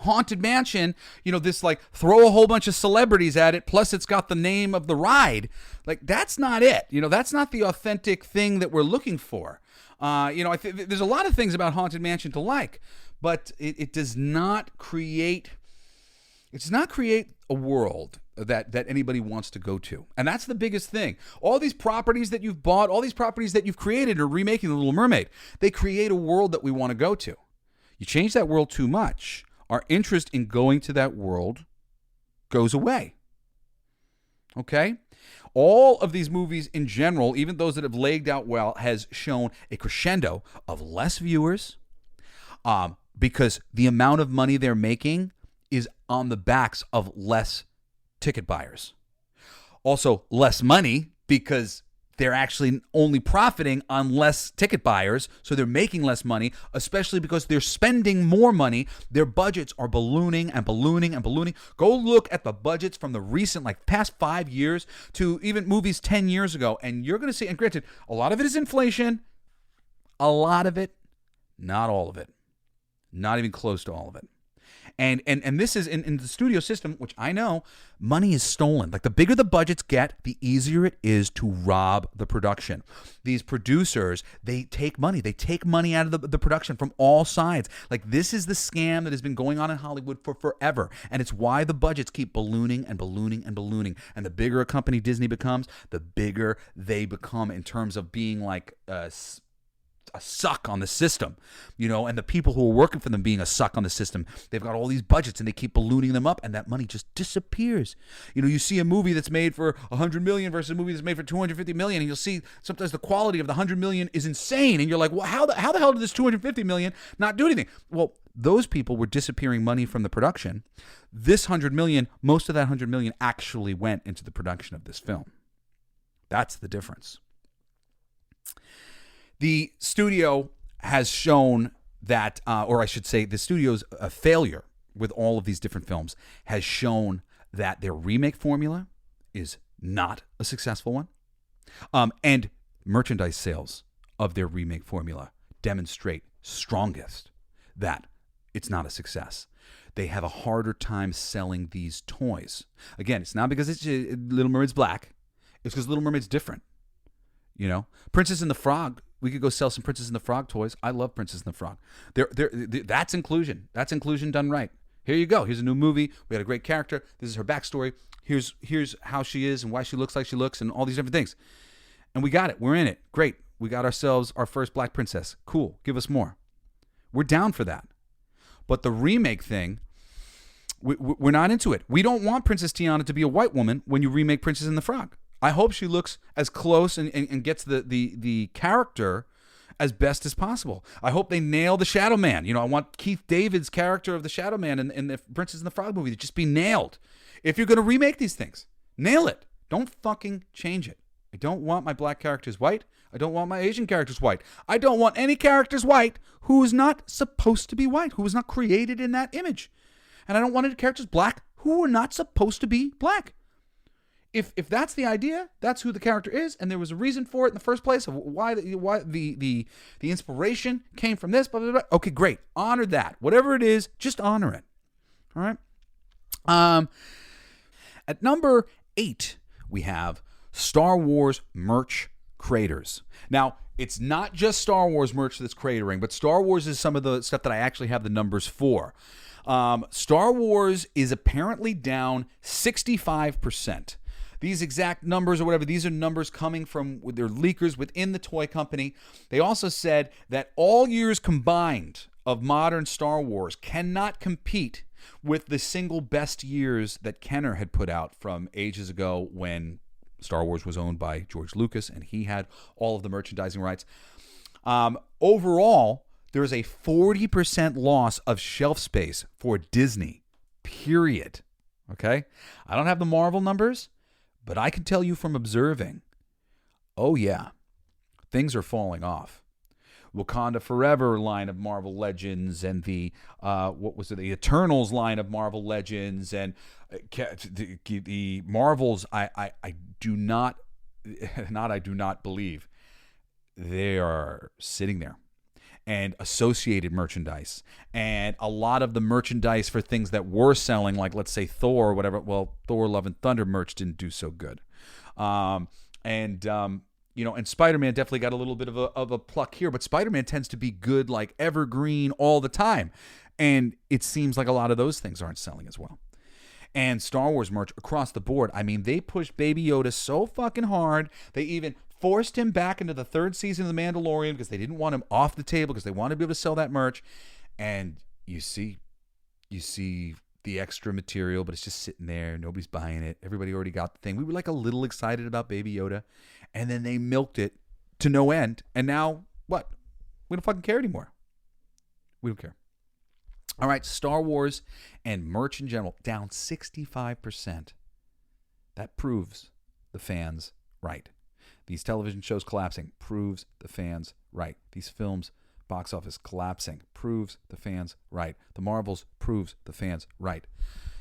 Haunted Mansion, you know, this like throw a whole bunch of celebrities at it, plus it's got the name of the ride. Like, that's not it. You know, that's not the authentic thing that we're looking for. You know, there's a lot of things about Haunted Mansion to like, but it does not create. It does not create a world that anybody wants to go to. And that's the biggest thing. All these properties that you've bought, all these properties that you've created are remaking The Little Mermaid. They create a world that we want to go to. You change that world too much, our interest in going to that world goes away. Okay? All of these movies in general, even those that have legged out well, has shown a crescendo of less viewers because the amount of money they're making is on the backs of less ticket buyers. Also, less money because they're actually only profiting on less ticket buyers, so they're making less money, especially because they're spending more money. Their budgets are ballooning and ballooning and ballooning. Go look at the budgets from the recent, like past 5 years to even movies 10 years ago, and you're going to see, and granted, a lot of it is inflation, a lot of it, not all of it, not even close to all of it. And this is in the studio system, which I know, money is stolen. Like, the bigger the budgets get, the easier it is to rob the production. These producers, they take money. They take money out of the production from all sides. Like, this is the scam that has been going on in Hollywood for forever. And it's why the budgets keep ballooning and ballooning and ballooning. And the bigger a company Disney becomes, the bigger they become in terms of being like a suck on the system, you know, and the people who are working for them being a suck on the system. They've got all these budgets and they keep ballooning them up, and that money just disappears. You know, you see a movie that's made for $100 million versus a movie that's made for $250 million, and you'll see sometimes the quality of the $100 million is insane, and you're like, well, how the hell did this $250 million not do anything? Well, those people were disappearing money from the production. This $100 million, most of that $100 million actually went into the production of this film. That's the difference. The studio has shown that, or I should say, the studio's failure with all of these different films has shown that their remake formula is not a successful one. And merchandise sales of their remake formula demonstrate strongest that it's not a success. They have a harder time selling these toys. Again, it's not because it's Little Mermaid's black. It's because Little Mermaid's different. You know, Princess and the Frog. We could go sell some Princess and the Frog toys. I love Princess and the Frog. That's inclusion. That's inclusion done right. Here you go. Here's a new movie. We had a great character. This is her backstory. Here's how she is and why she looks like she looks and all these different things. And we got it. We're in it. Great. We got ourselves our first black princess. Cool. Give us more. We're down for that. But the remake thing, we're not into it. We don't want Princess Tiana to be a white woman when you remake Princess and the Frog. I hope she looks as close and gets the character as best as possible. I hope they nail the Shadow Man. You know, I want Keith David's character of the Shadow Man in the Princess and the Frog movie to just be nailed. If you're going to remake these things, nail it. Don't fucking change it. I don't want my black characters white. I don't want my Asian characters white. I don't want any characters white who is not supposed to be white, who was not created in that image. And I don't want any characters black who are not supposed to be black. If that's the idea, that's who the character is, and there was a reason for it in the first place of why the inspiration came from this, blah, blah, blah. Okay, great. Honor that. Whatever it is, just honor it. All right? At number 8, we have Star Wars merch craters. Now, it's not just Star Wars merch that's cratering, but Star Wars is some of the stuff that I actually have the numbers for. Star Wars is apparently down 65%. These exact numbers or whatever, these are numbers coming from their leakers within the toy company. They also said that all years combined of modern Star Wars cannot compete with the single best years that Kenner had put out from ages ago when Star Wars was owned by George Lucas and he had all of the merchandising rights. Overall, there is a 40% loss of shelf space for Disney, period. Okay? I don't have the Marvel numbers, but I can tell you from observing, oh yeah, things are falling off. Wakanda Forever line of Marvel Legends and the the Eternals line of Marvel Legends and the Marvels. I do not believe they are sitting there. And associated merchandise and a lot of the merchandise for things that were selling, like let's say Thor or whatever. Well, Thor Love and Thunder merch didn't do so good. And Spider-Man definitely got a little bit of a pluck here, but Spider-Man tends to be good, like evergreen all the time. And it seems like a lot of those things aren't selling as well. And Star Wars merch across the board. I mean, they pushed Baby Yoda so fucking hard. They even forced him back into the 3rd season of The Mandalorian because they didn't want him off the table because they wanted to be able to sell that merch. And you see the extra material, but it's just sitting there. Nobody's buying it. Everybody already got the thing. We were like a little excited about Baby Yoda, and then they milked it to no end. And now what? We don't fucking care anymore. We don't care. All right, Star Wars and merch in general down 65%. That proves the fans right. These television shows collapsing proves the fans right. These films, box office collapsing proves the fans right. The Marvels proves the fans right.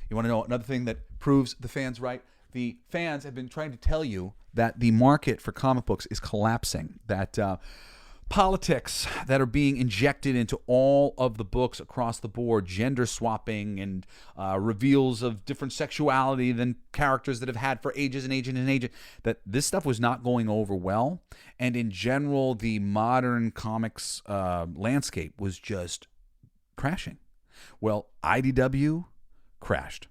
You want to know another thing that proves the fans right? The fans have been trying to tell you that the market for comic books is collapsing, that politics that are being injected into all of the books across the board, gender swapping and reveals of different sexuality than characters that have had for ages and ages and ages, that this stuff was not going over well. And in general, the modern comics landscape was just crashing. Well, IDW crashed.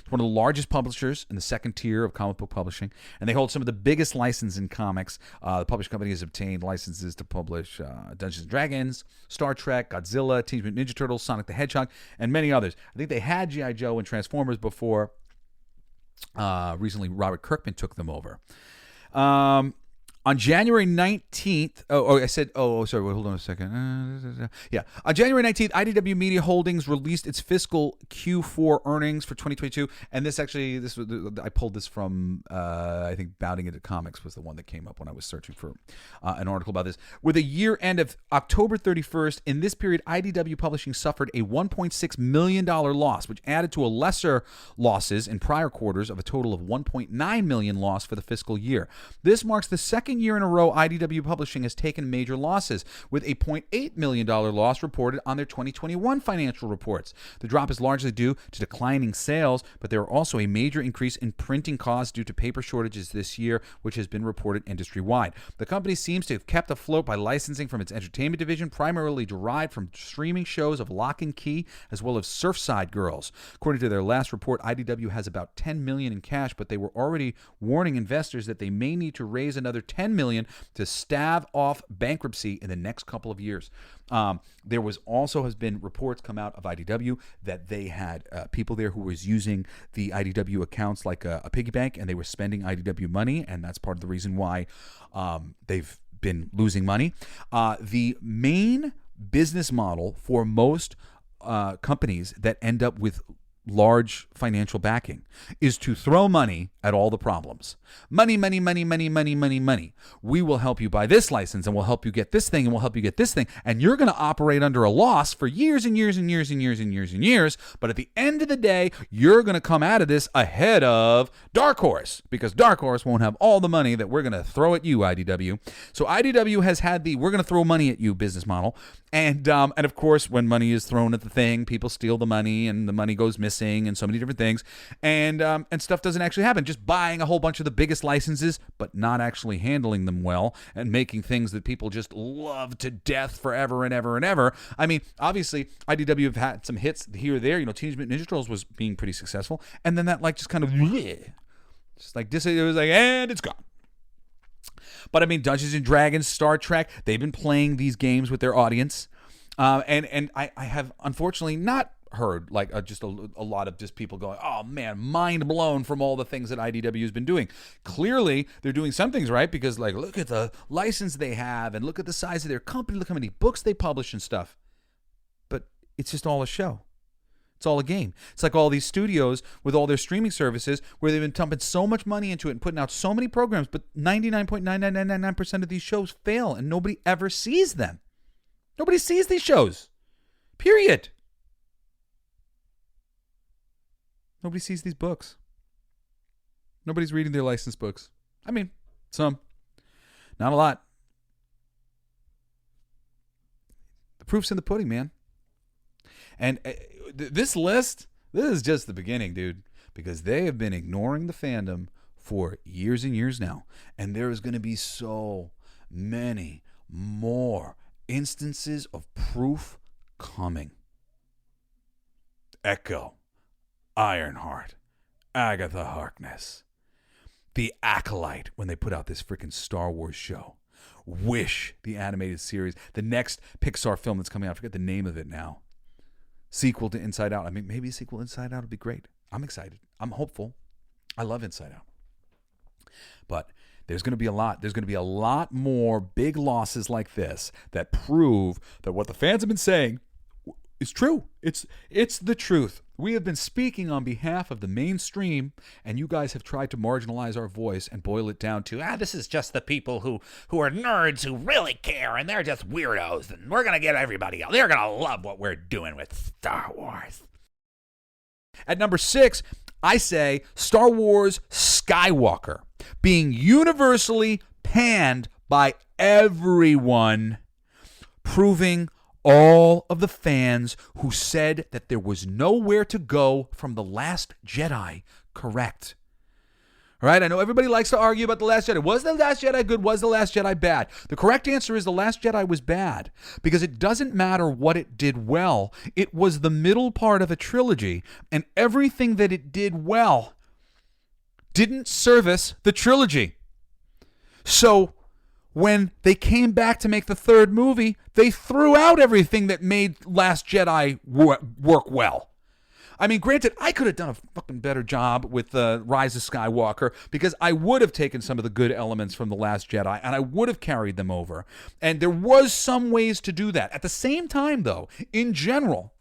It's one of the largest publishers in the second tier of comic book publishing, and they hold some of the biggest licenses in comics. The publishing company has obtained licenses to publish Dungeons & Dragons, Star Trek, Godzilla, Teenage Mutant Ninja Turtles, Sonic the Hedgehog, and many others. I think they had G.I. Joe and Transformers before. Recently, Robert Kirkman took them over. On January 19th, hold on a second. On January 19th, IDW Media Holdings released its fiscal Q4 earnings for 2022. And I pulled this from, I think Bounding Into Comics was the one that came up when I was searching for an article about this. With a year end of October 31st, in this period, IDW Publishing suffered a $1.6 million loss, which added to a lesser losses in prior quarters of a total of $1.9 million loss for the fiscal year. This marks the second second year in a row IDW Publishing has taken major losses, with a $0.8 million loss reported on their 2021 financial reports. The drop is largely due to declining sales, but there are also a major increase in printing costs due to paper shortages this year, which has been reported industry-wide. The company seems to have kept afloat by licensing from its entertainment division, primarily derived from streaming shows of Lock and Key, as well as Surfside Girls. According to their last report, IDW has about $10 million in cash, but they were already warning investors that they may need to raise another $10 million to stave off bankruptcy in the next couple of years. There has been reports come out of IDW that they had people there who was using the IDW accounts like a piggy bank, and they were spending IDW money, and that's part of the reason why they've been losing money. The main business model for most companies that end up with large financial backing is to throw money at all the problems. Money, money, money, money, money, money, money. We will help you buy this license, and we'll help you get this thing, and we'll help you get this thing, and you're going to operate under a loss for years and years and years and years and years and years, but at the end of the day, you're going to come out of this ahead of Dark Horse, because Dark Horse won't have all the money that we're going to throw at you, IDW. So IDW has had the we're going to throw money at you business model, and of course, when money is thrown at the thing, people steal the money, and the money goes missing, and so many different things, and stuff doesn't actually happen. Just buying a whole bunch of the biggest licenses, but not actually handling them well, and making things that people just love to death forever and ever and ever. I mean, obviously, IDW have had some hits here or there. You know, Teenage Mutant Ninja Turtles was being pretty successful, and then that just kind of just like this, it was like, and it's gone. But I mean, Dungeons and Dragons, Star Trek, they've been playing these games with their audience. And I have unfortunately not heard like just a lot of just people going, oh man, mind blown from all the things that IDW has been doing. Clearly, they're doing some things right, because like, look at the license they have, and look at the size of their company, look how many books they publish and stuff. But it's just all a show. It's all a game. It's like all these studios with all their streaming services where they've been dumping so much money into it and putting out so many programs, but 99.9999% of these shows fail, and nobody ever sees them. Nobody sees these shows. Period. Nobody sees these books. Nobody's reading their licensed books. I mean, some. Not a lot. The proof's in the pudding, man. And this list, this is just the beginning, dude, because they have been ignoring the fandom for years and years now. And there is going to be so many more instances of proof coming. Echo, Ironheart, Agatha Harkness, The Acolyte, when they put out this freaking Star Wars show, Wish, the animated series, the next Pixar film that's coming out, I forget the name of it now, sequel to Inside Out. I mean, maybe a sequel to Inside Out would be great. I'm excited. I'm hopeful. I love Inside Out. But there's going to be a lot. There's going to be a lot more big losses like this that prove that what the fans have been saying is true. It's the truth. We have been speaking on behalf of the mainstream, and you guys have tried to marginalize our voice and boil it down to, this is just the people who are nerds who really care, and they're just weirdos, and we're going to get everybody else. They're going to love what we're doing with Star Wars. At number 6, I say Star Wars Skywalker, being universally panned by everyone, proving all of the fans who said that there was nowhere to go from The Last Jedi correct. All right, I know everybody likes to argue about The Last Jedi. Was The Last Jedi good? Was The Last Jedi bad? The correct answer is The Last Jedi was bad, because it doesn't matter what it did well. It was the middle part of a trilogy, and everything that it did well didn't service the trilogy. So when they came back to make the third movie, they threw out everything that made Last Jedi work well. I mean, granted, I could have done a fucking better job with Rise of Skywalker, because I would have taken some of the good elements from The Last Jedi and I would have carried them over. And there was some ways to do that. At the same time, though, in general,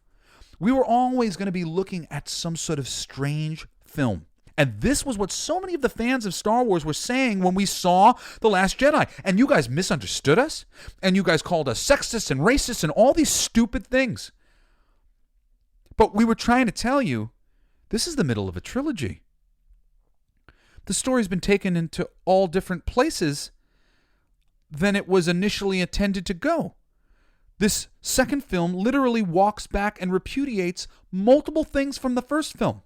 we were always going to be looking at some sort of strange film. And this was what so many of the fans of Star Wars were saying when we saw The Last Jedi. And you guys misunderstood us. And you guys called us sexist and racist and all these stupid things. But we were trying to tell you, this is the middle of a trilogy. The story's been taken into all different places. than it was initially intended to go. This second film literally walks back and repudiates multiple things from the first film.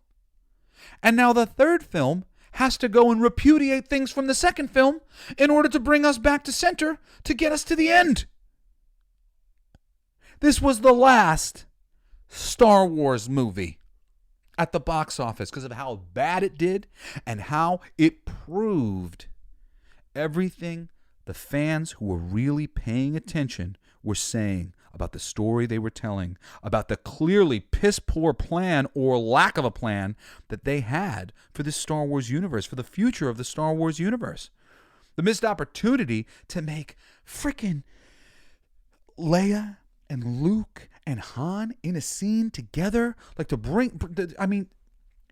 And now the third film has to go and repudiate things from the second film in order to bring us back to center to get us to the end. This was the last Star Wars movie at the box office because of how bad it did and how it proved everything the fans who were really paying attention were saying about the story they were telling, about the clearly piss-poor plan or lack of a plan that they had for the Star Wars universe, for the future of the Star Wars universe. The missed opportunity to make frickin' Leia and Luke and Han in a scene together, like to bring, I mean,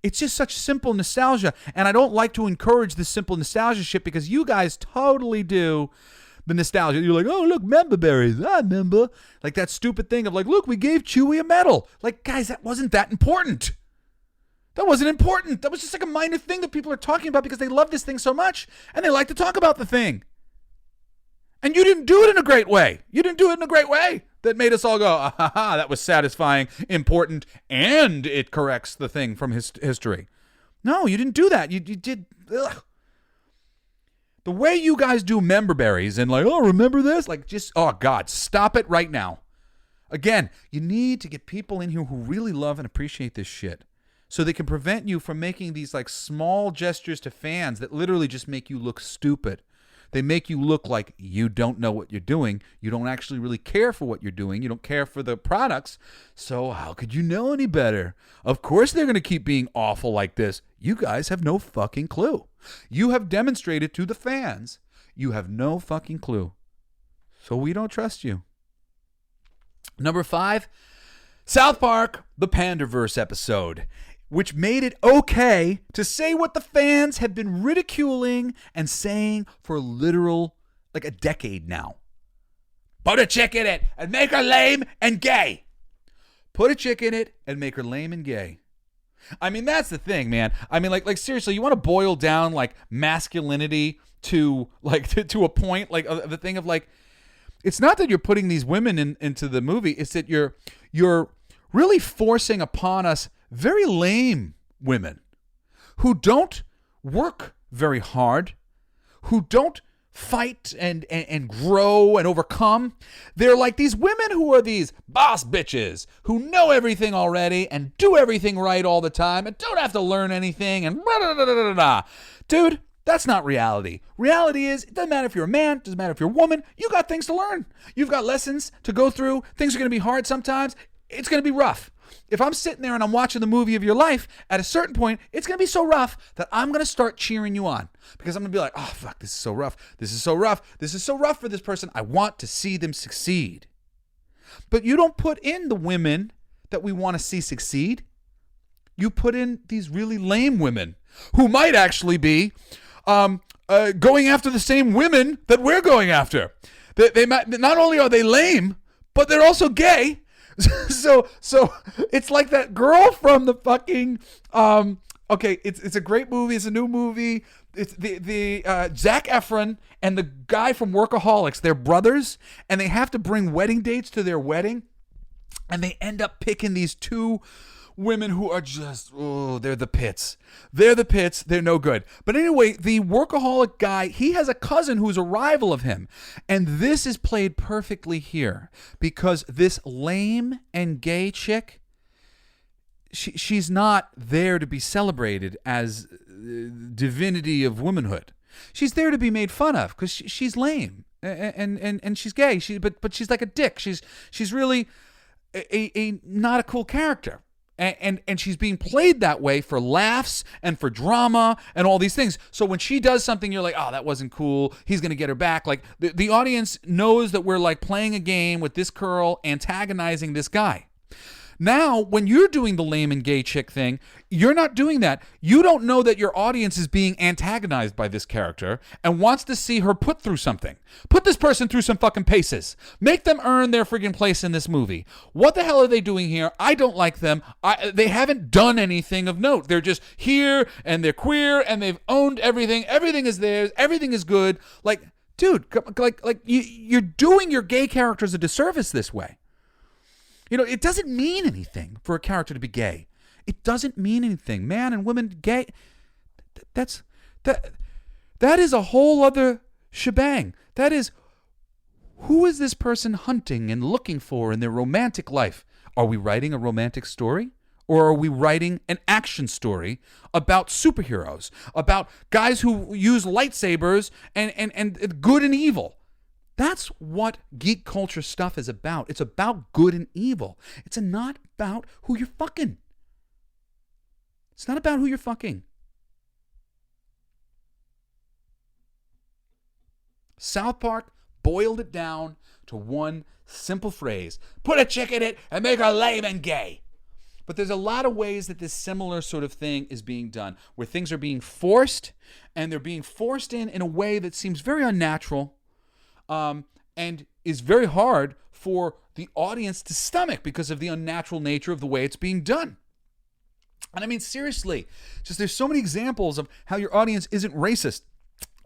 it's just such simple nostalgia, and I don't like to encourage this simple nostalgia shit because you guys totally do the nostalgia. You're like, oh, look, member berries, I remember. Like that stupid thing of like, look, we gave Chewie a medal. Like, guys, that wasn't that important. That wasn't important. That was just like a minor thing that people are talking about because they love this thing so much, and they like to talk about the thing. And you didn't do it in a great way. You didn't do it in a great way that made us all go, ah, ha, ha, that was satisfying, important, and it corrects the thing from history. No, you didn't do that. You did. Ugh. The way you guys do member berries and like, oh, remember this? Like, just, oh, God, stop it right now. Again, you need to get people in here who really love and appreciate this shit so they can prevent you from making these like small gestures to fans that literally just make you look stupid. They make you look like you don't know what you're doing. You don't actually really care for what you're doing. You don't care for the products. So how could you know any better? Of course they're going to keep being awful like this. You guys have no fucking clue. You have demonstrated to the fans you have no fucking clue. So we don't trust you. Number 5, South Park, the Panderverse episode, which made it okay to say what the fans have been ridiculing and saying for literal, like a decade now. Put a chick in it and make her lame and gay. Put a chick in it and make her lame and gay. I mean, that's the thing, man. I mean, like seriously, you want to boil down like masculinity to like to a point, like the thing of like, it's not that you're putting these women into the movie. It's that you're really forcing upon us very lame women who don't work very hard, who don't fight and grow and overcome. They're like these women who are these boss bitches who know everything already and do everything right all the time and don't have to learn anything and blah. Dude, that's not reality. Reality is, it doesn't matter if you're a man, it doesn't matter if you're a woman, you got things to learn. You've got lessons to go through. Things are going to be hard sometimes. It's going to be rough. If I'm sitting there and I'm watching the movie of your life, at a certain point, it's going to be so rough that I'm going to start cheering you on. Because I'm going to be like, oh, fuck, this is so rough. This is so rough. This is so rough for this person. I want to see them succeed. But you don't put in the women that we want to see succeed. You put in these really lame women who might actually be going after the same women that we're going after. They might, not only are they lame, but they're also gay. So it's like that girl from the fucking okay, it's a great movie, it's a new movie. It's the Zac Efron and the guy from Workaholics. They're brothers and they have to bring wedding dates to their wedding, and they end up picking these two women who are just, oh, they're the pits. They're the pits. They're no good. But anyway, the workaholic guy, he has a cousin who's a rival of him. And this is played perfectly here because this lame and gay chick, she's not there to be celebrated as divinity of womanhood. She's there to be made fun of because she's lame and she's gay. But she's like a dick. She's really a not a cool character. And she's being played that way for laughs and for drama and all these things. So when she does something, you're like, oh, that wasn't cool. He's going to get her back. Like the audience knows that we're like playing a game with this girl antagonizing this guy. Now, when you're doing the lame and gay chick thing, you're not doing that. You don't know that your audience is being antagonized by this character and wants to see her put through something. Put this person through some fucking paces. Make them earn their friggin' place in this movie. What the hell are they doing here? I don't like them. They haven't done anything of note. They're just here and they're queer and they've owned everything. Everything is theirs. Everything is good. Like, dude, you're doing your gay characters a disservice this way. You know, it doesn't mean anything for a character to be gay. It doesn't mean anything. Man and women gay, that is a whole other shebang. That is, who is this person hunting and looking for in their romantic life? Are we writing a romantic story? Or are we writing an action story about superheroes, about guys who use lightsabers and good and evil? That's what geek culture stuff is about. It's about good and evil. It's not about who you're fucking. It's not about who you're fucking. South Park boiled it down to one simple phrase. Put a chick in it and make her lame and gay. But there's a lot of ways that this similar sort of thing is being done, where things are being forced, and they're being forced in a way that seems very unnatural, and is very hard for the audience to stomach because of the unnatural nature of the way it's being done. And I mean, seriously, just there's so many examples of how your audience isn't racist.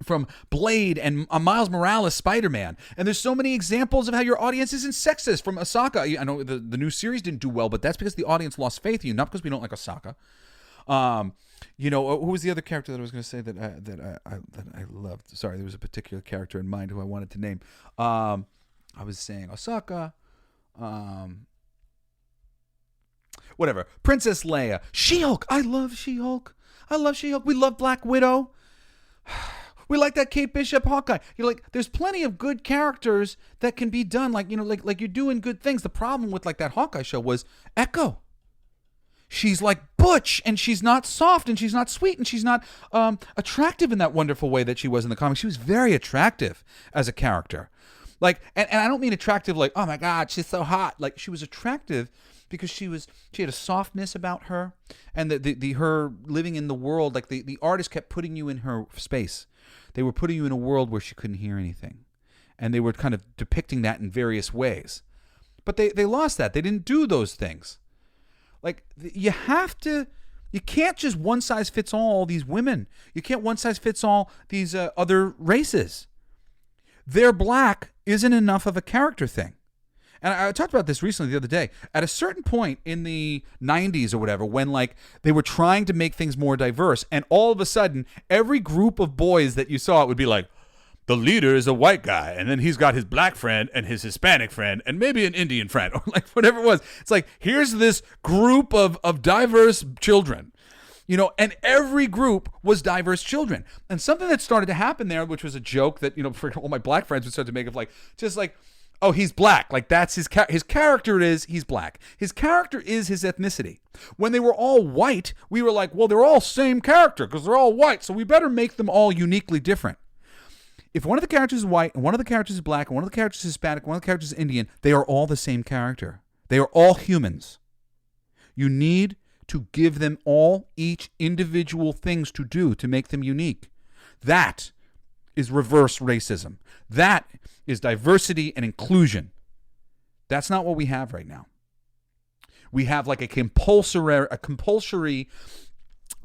From Blade and Miles Morales Spider-Man. And there's so many examples of how your audience isn't sexist. From Ahsoka. I know the new series didn't do well, but that's because the audience lost faith in you, not because we don't like Ahsoka. You know, who was the other character that I was going to say that I loved? Sorry, there was a particular character in mind who I wanted to name. I was saying Ahsoka. Whatever. Princess Leia. She-Hulk. I love She-Hulk. We love Black Widow. We like that Kate Bishop Hawkeye. You're like, there's plenty of good characters that can be done. Like, you know, like you're doing good things. The problem with like that Hawkeye show was Echo. She's like butch, and she's not soft, and she's not sweet, and she's not attractive in that wonderful way that she was in the comics. She was very attractive as a character. Like, and I don't mean attractive like, oh my God, she's so hot. Like, she was attractive because she had a softness about her, and the her living in the world, like the artist kept putting you in her space. They were putting you in a world where she couldn't hear anything. And they were kind of depicting that in various ways. But they lost that. They didn't do those things. Like, you can't just one size fits all these women. You can't one size fits all these other races. They're black isn't enough of a character thing. And I talked about this recently the other day. At a certain point in the 90s or whatever, when like they were trying to make things more diverse, and all of a sudden, every group of boys that you saw, it would be like, the leader is a white guy, and then he's got his black friend and his Hispanic friend and maybe an Indian friend, or like whatever it was. It's like, here's this group of diverse children. You know, and every group was diverse children. And something that started to happen there, which was a joke that, you know, for all my black friends would start to make of like, just like, oh, he's black. Like, that's his character is he's black. His character is his ethnicity. When they were all white, we were like, well, they're all same character because they're all white, so we better make them all uniquely different. If one of the characters is white, and one of the characters is black, and one of the characters is Hispanic, one of the characters is Indian, they are all the same character. They are all humans. You need to give them all each individual things to do to make them unique. That is reverse racism. That is diversity and inclusion. That's not what we have right now. We have like a compulsory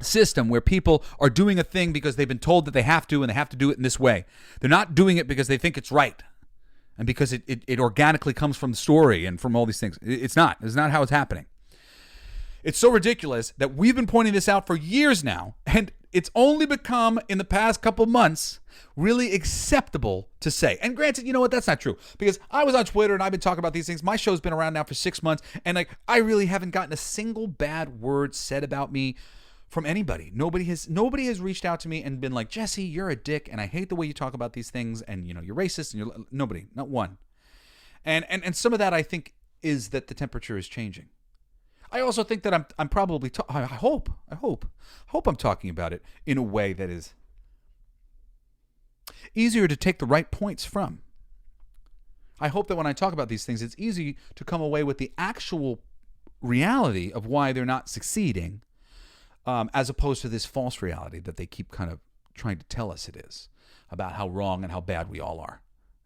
system where people are doing a thing because they've been told that they have to, and they have to do it in this way. They're not doing it because they think it's right, and because it organically comes from the story and from all these things. It's not how it's happening. It's so ridiculous that we've been pointing this out for years now, and it's only become, in the past couple months, really acceptable to say. And granted, you know what? That's not true, because I was on Twitter and I've been talking about these things. My show's been around now for 6 months, and like, I really haven't gotten a single bad word said about me from anybody. Nobody has reached out to me and been like, Jesse, you're a dick, and I hate the way you talk about these things, and you know, you're racist, and you're nobody, not one. And some of that, I think, is that the temperature is changing. I also think that I'm probably I hope I'm talking about it in a way that is easier to take the right points from. I hope that when I talk about these things, it's easy to come away with the actual reality of why they're not succeeding, as opposed to this false reality that they keep kind of trying to tell us it is, about how wrong and how bad we all are.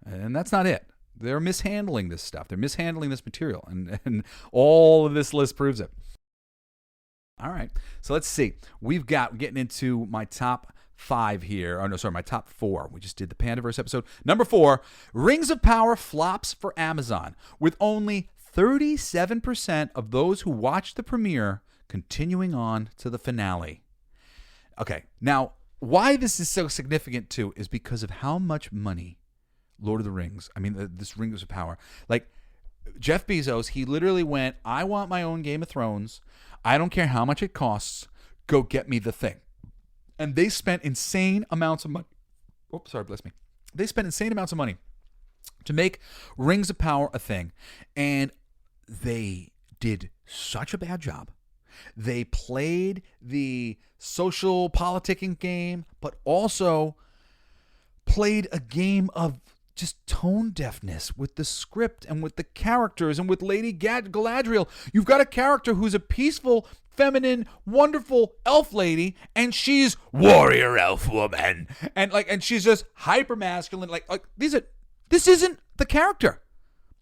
And that's not it. They're mishandling this stuff. They're mishandling this material. And all of this list proves it. All right. So let's see. We've got getting into my top 5 here. Oh, no, sorry, my top 4. We just did the Pandaverse episode. Number 4, Rings of Power flops for Amazon, with only 37% of those who watched the premiere continuing on to the finale. Okay, now, why this is so significant, too, is because of how much money this Rings of Power, like, Jeff Bezos, he literally went, I want my own Game of Thrones. I don't care how much it costs. Go get me the thing. And they spent insane amounts of money. Oops, sorry, bless me. They spent insane amounts of money to make Rings of Power a thing. And they did such a bad job. They played the social politicking game, but also played a game of just tone deafness with the script and with the characters and with Lady Galadriel. You've got a character who's a peaceful, feminine, wonderful elf lady, and she's warrior elf woman, and she's just hyper masculine. This isn't the character.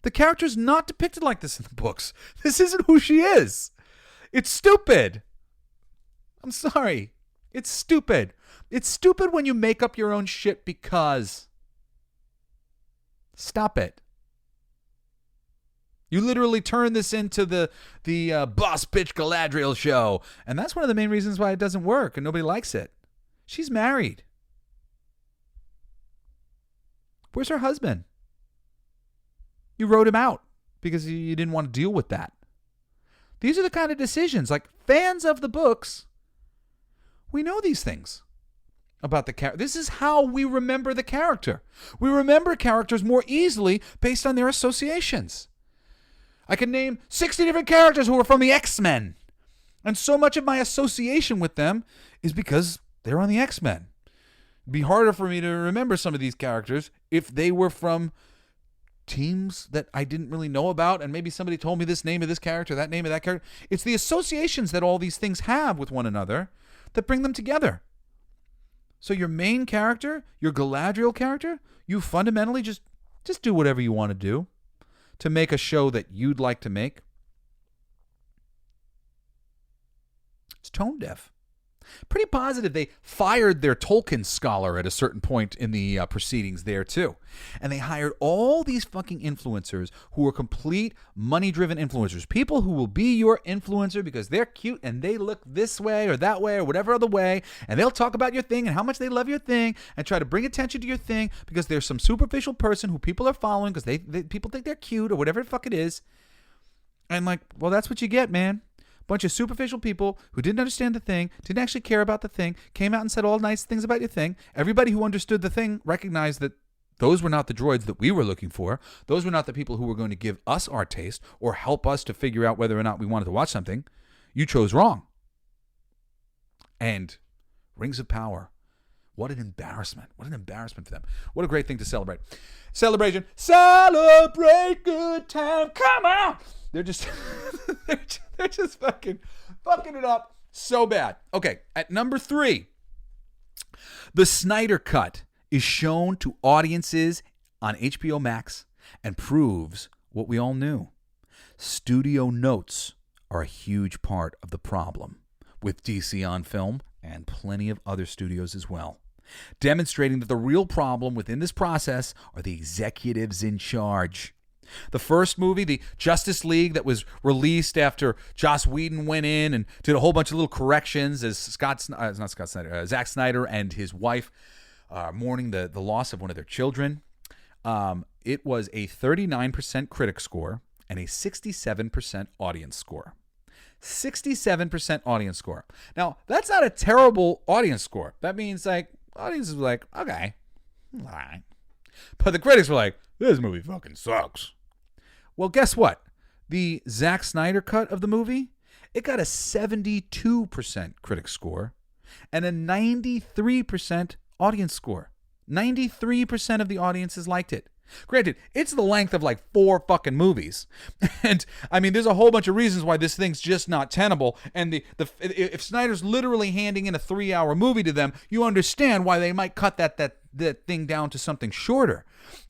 The character's not depicted like this in the books. This isn't who she is. It's stupid. I'm sorry. It's stupid. It's stupid when you make up your own shit because. Stop it. You literally turn this into the boss bitch Galadriel show. And that's one of the main reasons why it doesn't work and nobody likes it. She's married. Where's her husband? You wrote him out because you didn't want to deal with that. These are the kind of decisions, like fans of the books, we know these things about the character. This is how we remember the character. We remember characters more easily based on their associations. I can name 60 different characters who are from the X-Men. And so much of my association with them is because they're on the X-Men. It'd be harder for me to remember some of these characters if they were from teams that I didn't really know about, and maybe somebody told me this name of this character, that name of that character. It's the associations that all these things have with one another that bring them together. So your main character, your Galadriel character, you fundamentally just do whatever you want to do to make a show that you'd like to make. It's tone deaf. Pretty positive they fired their Tolkien scholar at a certain point in the proceedings there too. And they hired all these fucking influencers who are complete money-driven influencers. People who will be your influencer because they're cute and they look this way or that way or whatever other way. And they'll talk about your thing and how much they love your thing and try to bring attention to your thing because there's some superficial person who people are following because they people think they're cute or whatever the fuck it is. And well, that's what you get, man. Bunch of superficial people who didn't understand the thing, didn't actually care about the thing, came out and said all nice things about your thing. Everybody who understood the thing recognized that those were not the droids that we were looking for. Those were not the people who were going to give us our taste or help us to figure out whether or not we wanted to watch something. You chose wrong. And Rings of Power. What an embarrassment. What an embarrassment for them. What a great thing to celebrate. Celebration. Celebrate good time. Come on. They're just they're just fucking it up so bad. Okay, at number 3, the Snyder Cut is shown to audiences on HBO Max and proves what we all knew. Studio notes are a huge part of the problem with DC on film and plenty of other studios as well, demonstrating that the real problem within this process are the executives in charge. The first movie, the Justice League, that was released after Joss Whedon went in and did a whole bunch of little corrections as Zack Snyder and his wife mourning the loss of one of their children. It was a 39% critic score and a 67% audience score. 67% audience score. Now, that's not a terrible audience score. That means audience was like, okay, all right. But the critics were like, this movie fucking sucks. Well, guess what? The Zack Snyder cut of the movie, it got a 72% critic score and a 93% audience score. 93% of the audiences liked it. Granted, it's the length of like 4 fucking movies. And I mean, there's a whole bunch of reasons why this thing's just not tenable. And if Snyder's literally handing in a 3-hour movie to them, you understand why they might cut that thing down to something shorter.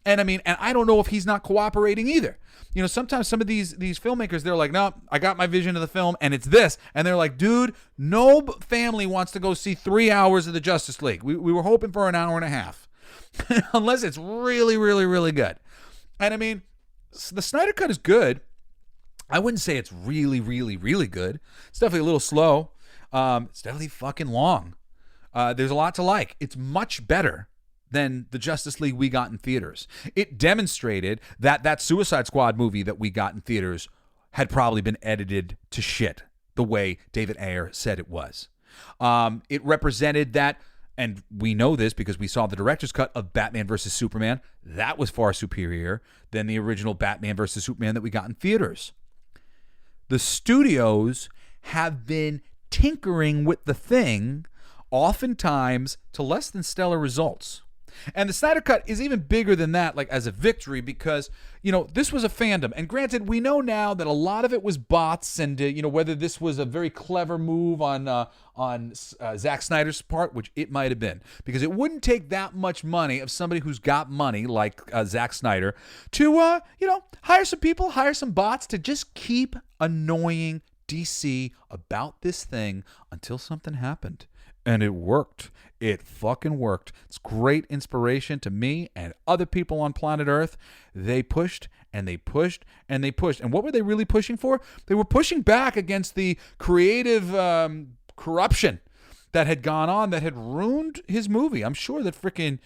And I mean, and I don't know if he's not cooperating either. You know, sometimes some of these filmmakers, they're like, no, I got my vision of the film and it's this. And they're like, dude, no family wants to go see 3 hours of the Justice League. We were hoping for an hour and a half. Unless it's really, really, really good. And I mean, the Snyder Cut is good. I wouldn't say it's really, really, really good. It's definitely a little slow. It's definitely fucking long. There's a lot to like. It's much better than the Justice League we got in theaters. It demonstrated that Suicide Squad movie that we got in theaters had probably been edited to shit the way David Ayer said it was. It represented that. And we know this because we saw the director's cut of Batman vs. Superman. That was far superior than the original Batman vs. Superman that we got in theaters. The studios have been tinkering with the thing, oftentimes to less than stellar results. And the Snyder Cut is even bigger than that, like as a victory, because, you know, this was a fandom. And granted, we know now that a lot of it was bots, and, you know, whether this was a very clever move on Zack Snyder's part, which it might have been, because it wouldn't take that much money of somebody who's got money like Zack Snyder to, you know, hire some people, hire some bots to just keep annoying DC about this thing until something happened. And it worked. It fucking worked. It's great inspiration to me and other people on planet Earth. They pushed and they pushed and they pushed. And what were they really pushing for? They were pushing back against the creative corruption that had gone on, that had ruined his movie. I'm sure that freaking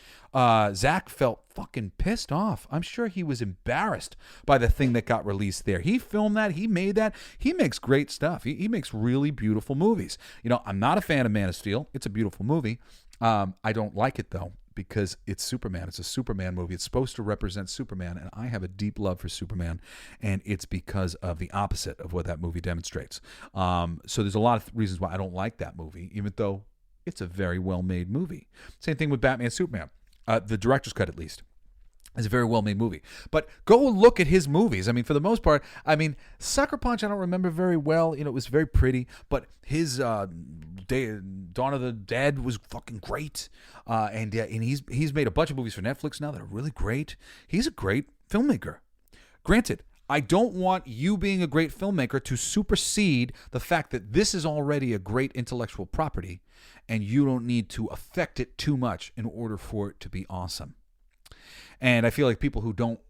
Zach felt fucking pissed off. I'm sure he was embarrassed by the thing that got released there. He filmed that. He made that. He makes great stuff. He makes really beautiful movies. You know, I'm not a fan of Man of Steel. It's a beautiful movie. I don't like it, though, because it's Superman. It's a Superman movie. It's supposed to represent Superman, and I have a deep love for Superman, and it's because of the opposite of what that movie demonstrates. So there's a lot of reasons why I don't like that movie, even though it's a very well-made movie. Same thing with Batman Superman. The director's cut, at least, is a very well-made movie. But go look at his movies. I mean, for the most part, I mean, Sucker Punch, I don't remember very well. You know, it was very pretty, but his Dawn of the Dead was fucking great. And he's made a bunch of movies for Netflix now that are really great. He's a great filmmaker. Granted, I don't want you being a great filmmaker to supersede the fact that this is already a great intellectual property, and you don't need to affect it too much in order for it to be awesome. And I feel like people who don't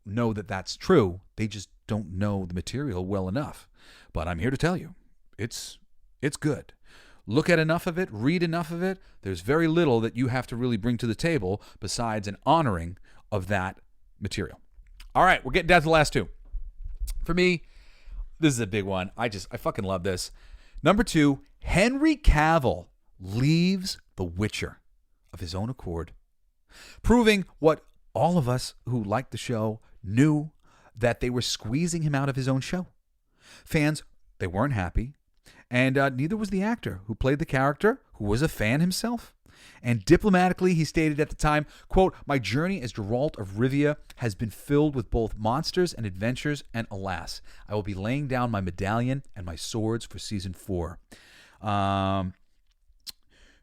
know that that's true, they just don't know the material well enough. But I'm here to tell you, it's good. Look at enough of it, read enough of it. There's very little that you have to really bring to the table besides an honoring of that material. All right, we're getting down to the last two. For me, this is a big one. I fucking love this. Number 2, Henry Cavill leaves The Witcher of his own accord, proving what all of us who liked the show knew, that they were squeezing him out of his own show. Fans, they weren't happy, and neither was the actor who played the character, who was a fan himself. And diplomatically, he stated at the time, quote, "My journey as Geralt of Rivia has been filled with both monsters and adventures, and alas, I will be laying down my medallion and my swords for season 4. I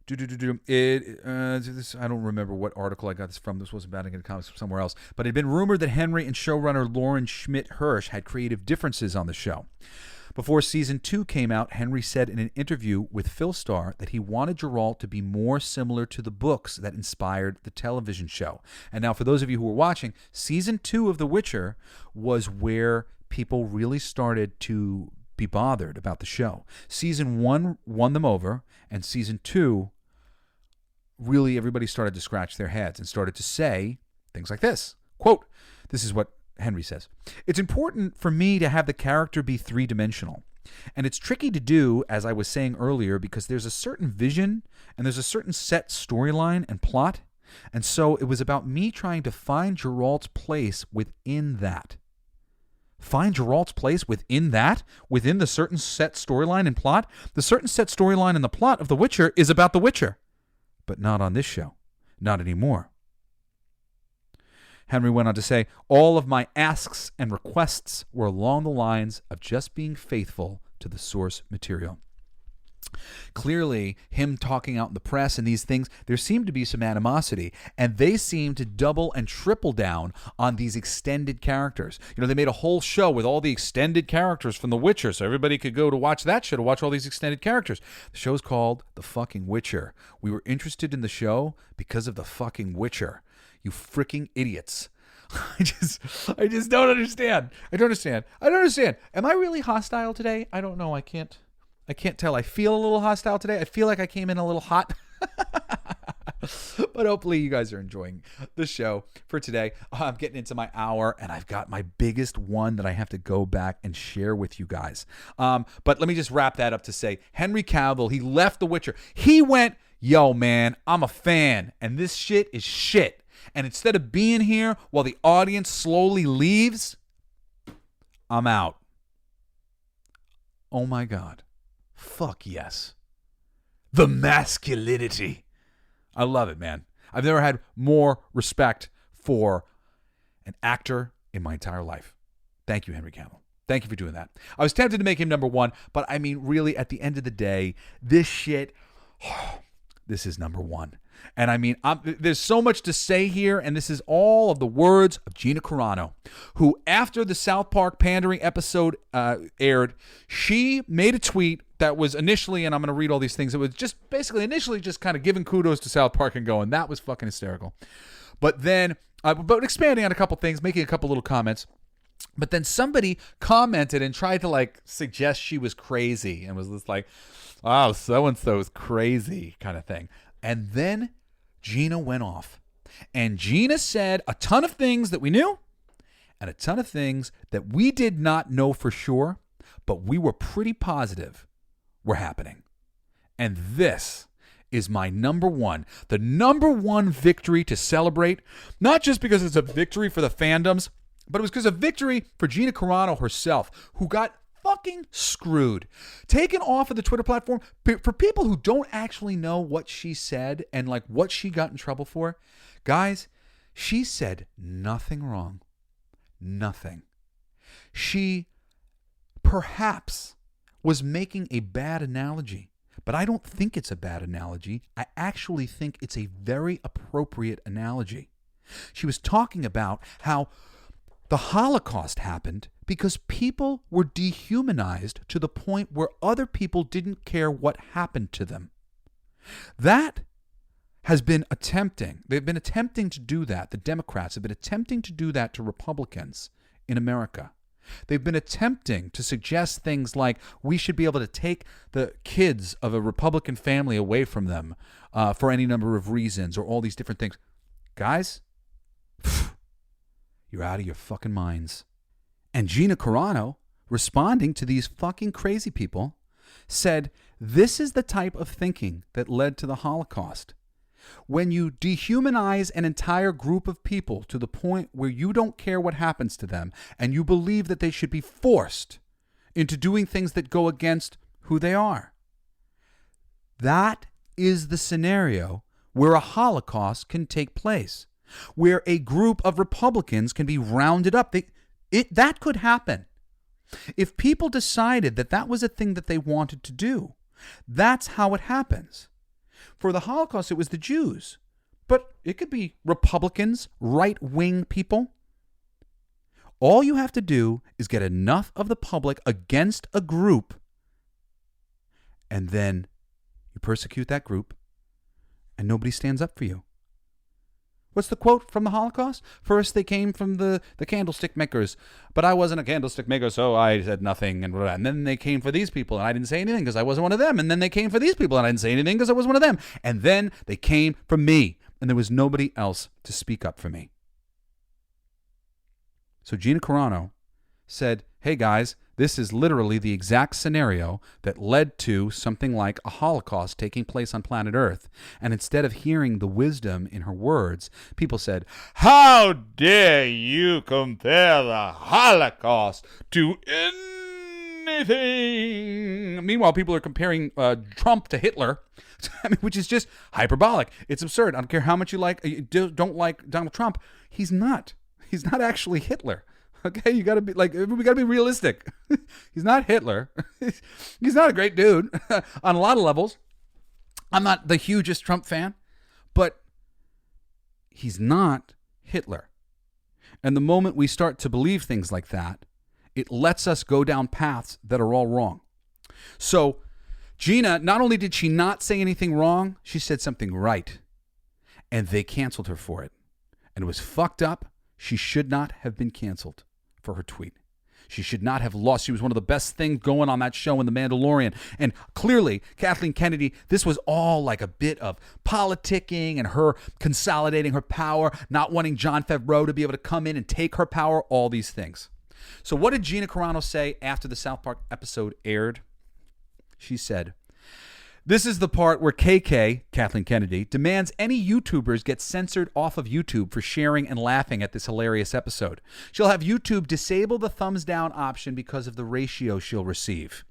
don't remember what article I got this from. This wasn't Batting in the Comics, somewhere else. But it had been rumored that Henry and showrunner Lauren Schmidt-Hirsch had creative differences on the show. Before season 2 came out, Henry said in an interview with Philstar that he wanted Geralt to be more similar to the books that inspired the television show. And now, for those of you who are watching, season 2 of The Witcher was where people really started to be bothered about the show. Season 1 won them over, and season 2, really everybody started to scratch their heads and started to say things like this. Quote, this is what Henry says, "It's important for me to have the character be three-dimensional. And it's tricky to do, as I was saying earlier, because there's a certain vision and there's a certain set storyline and plot. And so it was about me trying to find Geralt's place within that. Find Geralt's place within that? Within the certain set storyline and plot? The certain set storyline and the plot of The Witcher is about The Witcher. But not on this show. Not anymore." Henry went on to say, all of my asks and requests were along the lines of just being faithful to the source material. Clearly, him talking out in the press and these things, there seemed to be some animosity, and they seemed to double and triple down on these extended characters. You know, they made a whole show with all the extended characters from The Witcher, so everybody could go to watch that show to watch all these extended characters. The show's called The Fucking Witcher. We were interested in the show because of The Fucking Witcher. You freaking idiots. I just don't understand. I don't understand. Am I really hostile today? I don't know. I can't tell. I feel a little hostile today. I feel like I came in a little hot. But hopefully you guys are enjoying the show for today. I'm getting into my hour, and I've got my biggest one that I have to go back and share with you guys. But let me just wrap that up to say, Henry Cavill, he left The Witcher. He went, yo, man, I'm a fan, and this shit is shit. And instead of being here while the audience slowly leaves, I'm out. Oh, my God. Fuck yes. The masculinity. I love it, man. I've never had more respect for an actor in my entire life. Thank you, Henry Cavill. Thank you for doing that. I was tempted to make him number one, but I mean, really, at the end of the day, this shit, this is number one. And I mean, there's so much to say here, and this is all of the words of Gina Carano, who, after the South Park pandering episode aired, she made a tweet that was initially, and I'm going to read all these things, it was just basically initially just kind of giving kudos to South Park and going, that was fucking hysterical. But then, but expanding on a couple things, making a couple little comments. But then somebody commented and tried to like suggest she was crazy and was just like, oh, so-and-so is crazy kind of thing. And then Gina went off. And Gina said a ton of things that we knew and a ton of things that we did not know for sure, but we were pretty positive were happening. And this is my number one, the number one victory to celebrate, not just because it's a victory for the fandoms, but it was because of victory for Gina Carano herself, who got fucking screwed. Taken off of the Twitter platform. For people who don't actually know what she said and like what she got in trouble for, guys, she said nothing wrong. Nothing. She perhaps was making a bad analogy, but I don't think it's a bad analogy. I actually think it's a very appropriate analogy. She was talking about how the Holocaust happened because people were dehumanized to the point where other people didn't care what happened to them. That has been attempting. They've been attempting to do that. The Democrats have been attempting to do that to Republicans in America. They've been attempting to suggest things like we should be able to take the kids of a Republican family away from them for any number of reasons or all these different things. Guys, you're out of your fucking minds. And Gina Carano, responding to these fucking crazy people, said, this is the type of thinking that led to the Holocaust. When you dehumanize an entire group of people to the point where you don't care what happens to them and you believe that they should be forced into doing things that go against who they are. That is the scenario where a Holocaust can take place, where a group of Republicans can be rounded up. That could happen. If people decided that that was a thing that they wanted to do, that's how it happens. For the Holocaust, it was the Jews, but it could be Republicans, right-wing people. All you have to do is get enough of the public against a group, and then you persecute that group, and nobody stands up for you. What's the quote from the Holocaust? First they came from the candlestick makers, but I wasn't a candlestick maker, so I said nothing. And then they came for these people, and I didn't say anything because I wasn't one of them. And then they came for these people, and I didn't say anything because I was one of them. And then they came for me, and there was nobody else to speak up for me. So Gina Carano said, hey guys, this is literally the exact scenario that led to something like a Holocaust taking place on planet Earth. And instead of hearing the wisdom in her words, people said, how dare you compare the Holocaust to anything? Meanwhile, people are comparing Trump to Hitler, which is just hyperbolic. It's absurd. I don't care how much you don't like Donald Trump. He's not He's not actually Hitler. Okay, we got to be realistic. He's not Hitler. He's not a great dude on a lot of levels. I'm not the hugest Trump fan, but he's not Hitler. And the moment we start to believe things like that, it lets us go down paths that are all wrong. So Gina, not only did she not say anything wrong, she said something right. And they canceled her for it. And it was fucked up. She should not have been canceled for her tweet. She should not have lost. She was one of the best things going on that show in The Mandalorian. And clearly, Kathleen Kennedy, this was all like a bit of politicking and her consolidating her power, not wanting Jon Favreau to be able to come in and take her power, all these things. So what did Gina Carano say after the South Park episode aired? She said, "This is the part where KK, Kathleen Kennedy, demands any YouTubers get censored off of YouTube for sharing and laughing at this hilarious episode. She'll have YouTube disable the thumbs down option because of the ratio she'll receive.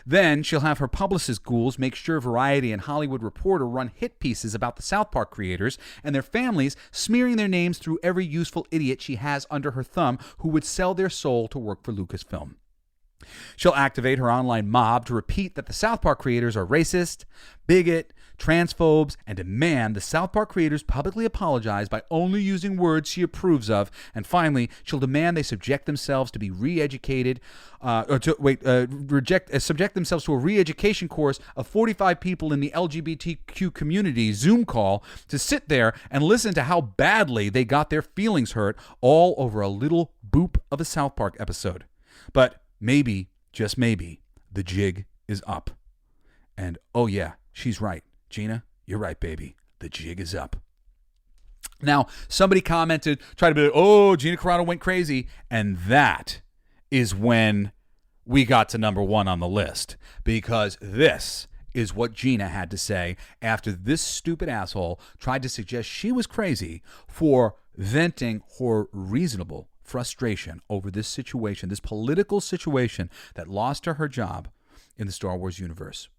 Then she'll have her publicist ghouls make sure Variety and Hollywood Reporter run hit pieces about the South Park creators and their families, smearing their names through every useful idiot she has under her thumb who would sell their soul to work for Lucasfilm. She'll activate her online mob to repeat that the South Park creators are racist, bigot, transphobes, and demand the South Park creators publicly apologize by only using words she approves of. And finally, she'll demand they subject themselves to be re-educated, subject themselves to a re-education course of 45 people in the LGBTQ community Zoom call to sit there and listen to how badly they got their feelings hurt all over a little boop of a South Park episode. But maybe, just maybe, the jig is up." And oh yeah, she's right. Gina, you're right, baby. The jig is up. Now, somebody commented, tried to be like, oh, Gina Carano went crazy. And that is when we got to number one on the list. Because this is what Gina had to say after this stupid asshole tried to suggest she was crazy for venting her reasonable frustration over this situation, this political situation that lost her job in the Star Wars universe.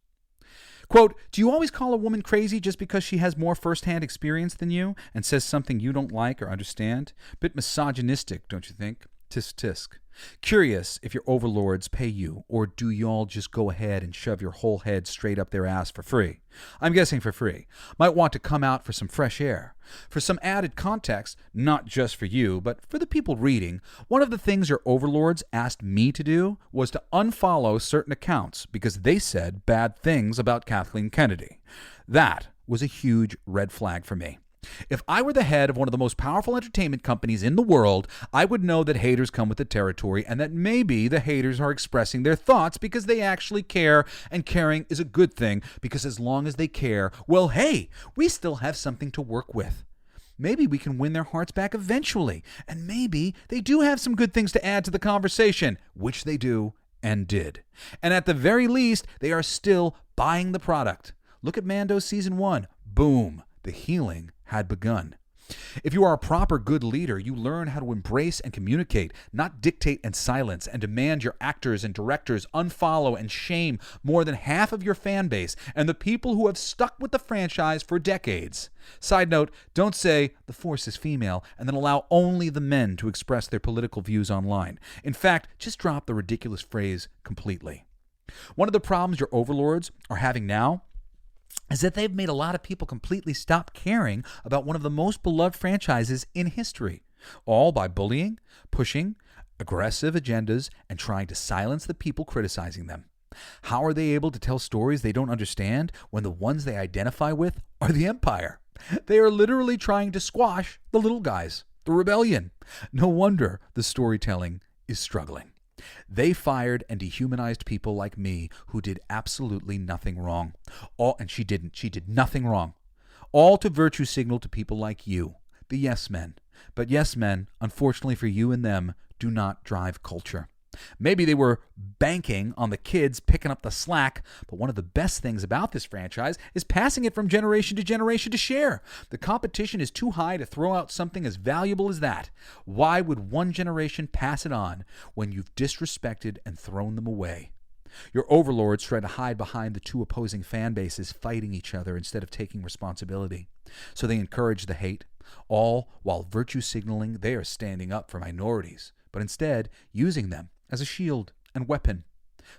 Quote, "Do you always call a woman crazy just because she has more firsthand experience than you and says something you don't like or understand? Bit misogynistic, don't you think? Tisk tisk. Curious if your overlords pay you, or do y'all just go ahead and shove your whole head straight up their ass for free? I'm guessing for free. Might want to come out for some fresh air. For some added context, not just for you, but for the people reading, one of the things your overlords asked me to do was to unfollow certain accounts because they said bad things about Kathleen Kennedy. That was a huge red flag for me. If I were the head of one of the most powerful entertainment companies in the world, I would know that haters come with the territory and that maybe the haters are expressing their thoughts because they actually care, and caring is a good thing because as long as they care, well, hey, we still have something to work with. Maybe we can win their hearts back eventually, and maybe they do have some good things to add to the conversation, which they do and did. And at the very least, they are still buying the product. Look at Mando Season 1. Boom. The healing had begun. If you are a proper good leader, you learn how to embrace and communicate, not dictate and silence, and demand your actors and directors unfollow and shame more than half of your fan base and the people who have stuck with the franchise for decades. Side note, don't say the Force is female and then allow only the men to express their political views online. In fact, just drop the ridiculous phrase completely. One of the problems your overlords are having now is that they've made a lot of people completely stop caring about one of the most beloved franchises in history, all by bullying, pushing aggressive agendas, and trying to silence the people criticizing them. How are they able to tell stories they don't understand when the ones they identify with are the Empire? They are literally trying to squash the little guys, the rebellion. No wonder the storytelling is struggling. They fired and dehumanized people like me who did absolutely nothing wrong. And she didn't. She did nothing wrong. All to virtue signal to people like you, the yes men. But yes men, unfortunately for you and them, do not drive culture. Maybe they were banking on the kids picking up the slack, but one of the best things about this franchise is passing it from generation to share. The competition is too high to throw out something as valuable as that. Why would one generation pass it on when you've disrespected and thrown them away? Your overlords try to hide behind the two opposing fan bases fighting each other instead of taking responsibility. So they encourage the hate, All while virtue signaling they are standing up for minorities, but instead using them as a shield and weapon.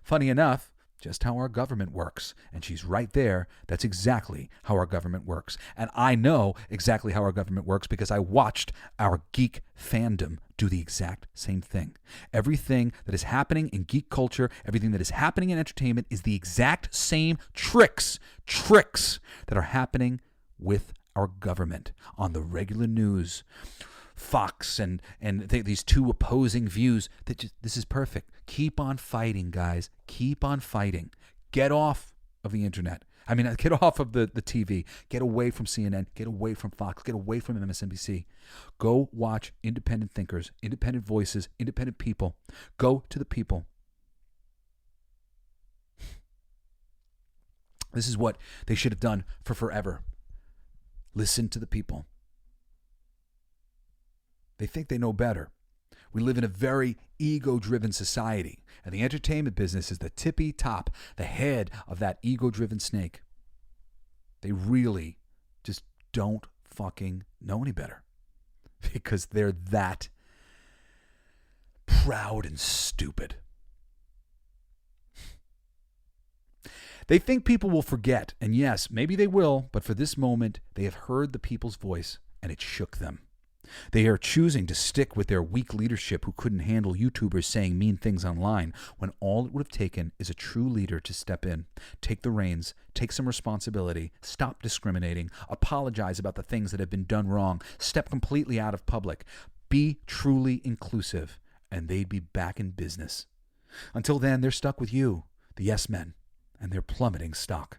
Funny enough, just how our government works. And she's right there. That's exactly how our government works. And I know exactly how our government works because I watched our geek fandom do the exact same thing. Everything that is happening in geek culture, everything that is happening in entertainment is the exact same tricks that are happening with our government on the regular news. Fox and these two opposing views. This is perfect. Keep on fighting, guys. Keep on fighting. Get off of the internet. I mean, get off of the TV. Get away from CNN. Get away from Fox. Get away from MSNBC. Go watch independent thinkers, independent voices, independent people. Go to the people. This is what they should have done for forever. Listen to the people. They think they know better. We live in a very ego-driven society, and the entertainment business is the tippy top, the head of that ego-driven snake. They really just don't fucking know any better because they're that proud and stupid. They think people will forget, and yes, maybe they will, but for this moment, they have heard the people's voice, and it shook them. They are choosing to stick with their weak leadership who couldn't handle YouTubers saying mean things online when all it would have taken is a true leader to step in, take the reins, take some responsibility, stop discriminating, apologize about the things that have been done wrong, step completely out of public, be truly inclusive, and they'd be back in business. Until then, they're stuck with you, the yes men, and their plummeting stock.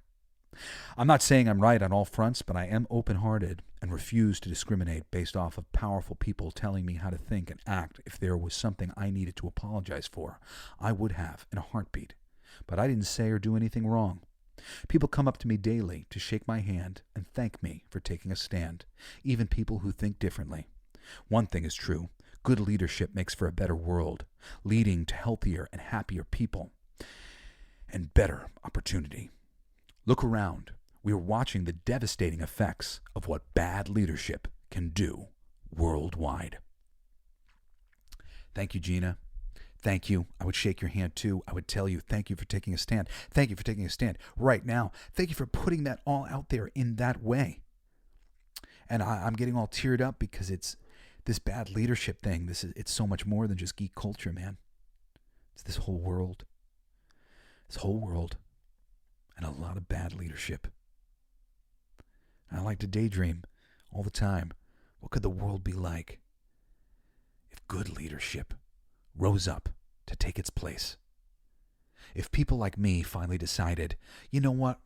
I'm not saying I'm right on all fronts, but I am open-hearted and refuse to discriminate based off of powerful people telling me how to think and act. If there was something I needed to apologize for, I would have in a heartbeat. But I didn't say or do anything wrong. People come up to me daily to shake my hand and thank me for taking a stand, even people who think differently. One thing is true. Good leadership makes for a better world, leading to healthier and happier people and better opportunity. Look around. We are watching the devastating effects of what bad leadership can do worldwide. Thank you, Gina. Thank you. I would shake your hand too. I would tell you, thank you for taking a stand. Thank you for taking a stand right now. Thank you for putting that all out there in that way. And I'm getting all teared up because it's this bad leadership thing. It's so much more than just geek culture, man. It's this whole world. This whole world. And a lot of bad leadership. And I like to daydream all the time. What could the world be like if good leadership rose up to take its place? If people like me finally decided, you know what?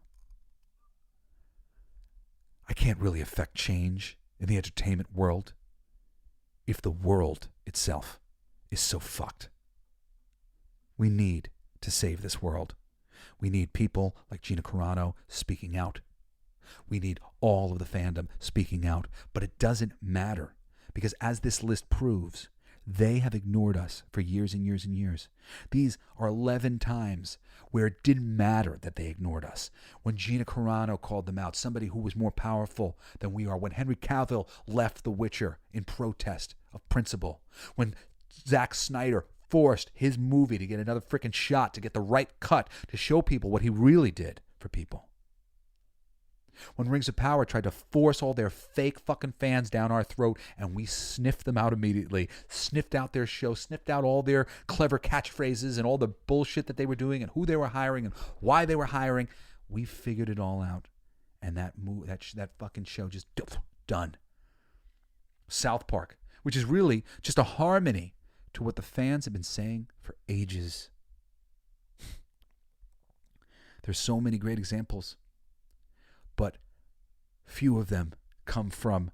I can't really affect change in the entertainment world if the world itself is so fucked. We need to save this world. We need people like Gina Carano speaking out. We need all of the fandom speaking out. But it doesn't matter because as this list proves, they have ignored us for years and years and years. These are 11 times where it didn't matter that they ignored us. When Gina Carano called them out, somebody who was more powerful than we are. When Henry Cavill left The Witcher in protest of principle. When Zack Snyder forced his movie to get another freaking shot, to get the right cut, to show people what he really did for people. When Rings of Power tried to force all their fake fucking fans down our throat and we sniffed them out immediately, sniffed out their show, sniffed out all their clever catchphrases and all the bullshit that they were doing and who they were hiring and why they were hiring, we figured it all out. And that fucking show just done. South Park, which is really just a harmony to what the fans have been saying for ages. There's so many great examples, but few of them come from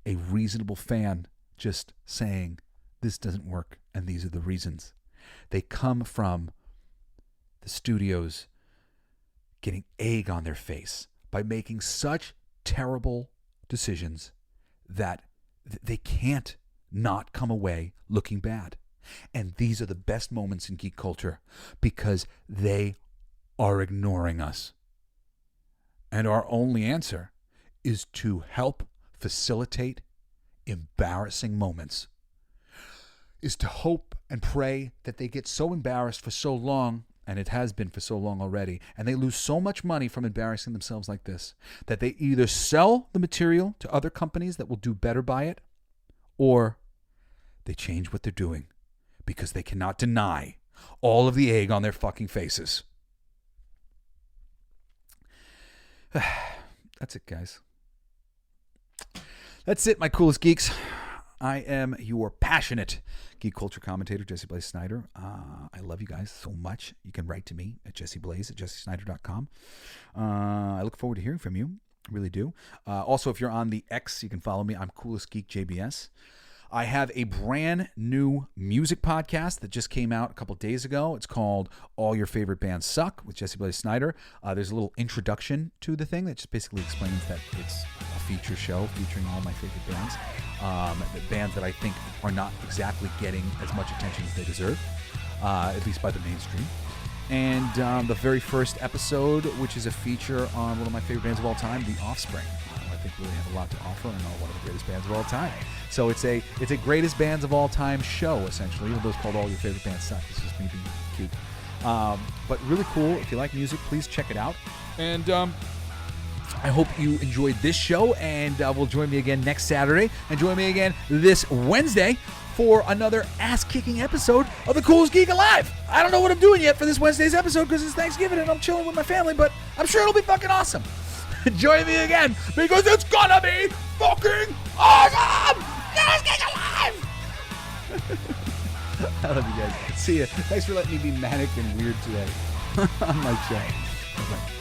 a reasonable fan just saying, this doesn't work, and these are the reasons. They come from the studios getting egg on their face by making such terrible decisions that they can't not come away looking bad. And these are the best moments in geek culture because they are ignoring us. And our only answer is to help facilitate embarrassing moments is to hope and pray that they get so embarrassed for so long, and it has been for so long already, and they lose so much money from embarrassing themselves like this, that they either sell the material to other companies that will do better by it, or they change what they're doing because they cannot deny all of the egg on their fucking faces. That's it, guys. That's it, my coolest geeks. I am your passionate geek culture commentator, Jesse Blaze Snyder. I love you guys so much. You can write to me at jesseblaze@jessesnyder.com. I look forward to hearing from you. I really do. Also, if you're on the X, you can follow me. I'm Coolest Geek JBS. I have a brand new music podcast that just came out a couple days ago. It's called All Your Favorite Bands Suck with Jesse Blaze Snyder. There's a little introduction to the thing that just basically explains that it's a feature show featuring all my favorite bands. The bands that I think are not exactly getting as much attention as they deserve, at least by the mainstream. And the very first episode, which is a feature on one of my favorite bands of all time, The Offspring. I think really have a lot to offer and are one of the greatest bands of all time. So it's a greatest bands of all time show, essentially, even though it's called All Your Favorite Bands Suck. It's just me being cute. But really cool. If you like music, please check it out. And I hope you enjoyed this show, and will join me again next Saturday, and join me again this Wednesday for another ass-kicking episode of The Coolest Geek Alive. I don't know what I'm doing yet for this Wednesday's episode because it's Thanksgiving and I'm chilling with my family, but I'm sure it'll be fucking awesome. Join me again because it's gonna be fucking awesome! Coolest Geek Alive! I love you guys. See ya. Thanks for letting me be manic and weird today on my show. Bye-bye.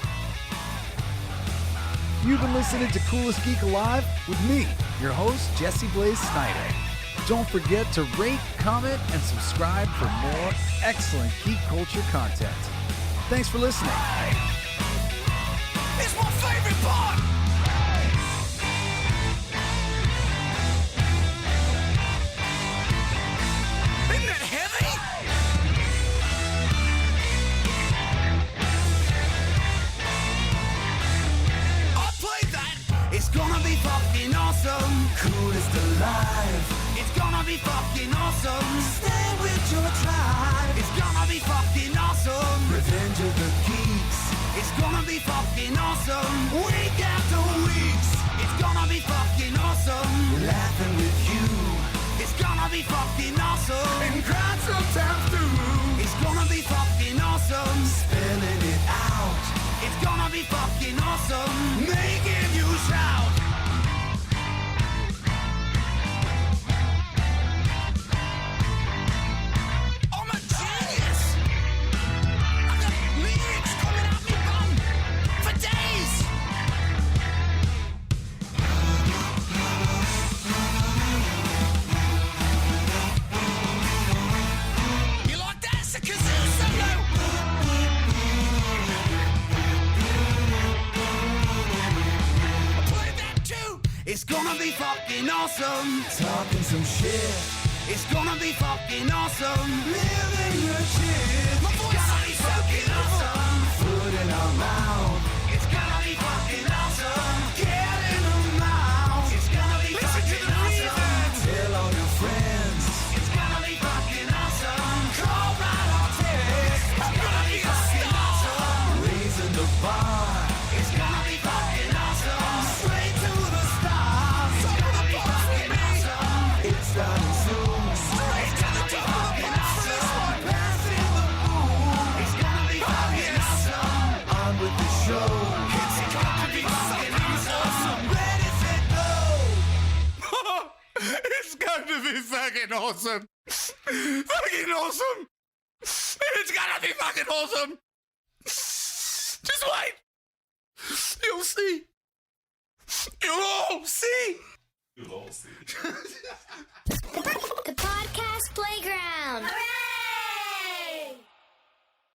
You've been listening to Coolest Geek Alive with me, your host, Jesse Blaze Snyder. Don't forget to rate, comment, and subscribe for more excellent geek culture content. Thanks for listening. It's my favorite part! Isn't that heavy? I played that! It's gonna be fucking awesome! Coolest alive! It's gonna be fucking awesome! Stay with your tribe! It's gonna be fucking awesome! Revenge of the Geeks! It's gonna be fucking awesome! Week after weeks! It's gonna be fucking awesome! Laughing with you! It's gonna be fucking awesome! And crying sometimes too! It's gonna be fucking awesome! Spelling it out! It's gonna be fucking awesome! Making you shout! I'm a genius! I've got lyrics coming out me bum for days! You like that? It's a kazoo solo! I played that too! It's gonna be fucking awesome! Talking some shit! It's gonna be fucking awesome! Living your shit! My voice is fucking awesome! Food in our mouth! It's gonna be fucking awesome! Get in the mouth! It's gonna be fucking awesome! Tell all your friends! It's gonna be fucking awesome! Call right or text! It's gonna be fucking awesome! Raising the bar! It's gonna be fucking awesome! Straight to the stars! It's gonna be fucking awesome! It's starting soon! Straight to the top of the awesome! Passing the moon! It's gonna be fucking awesome! On with the show! It's gonna be fucking awesome! Ready, set, go! It's gonna be fucking awesome! Fucking awesome! It's gonna be fucking awesome! Just wait! You'll see! You'll all see! The podcast playground. Hooray!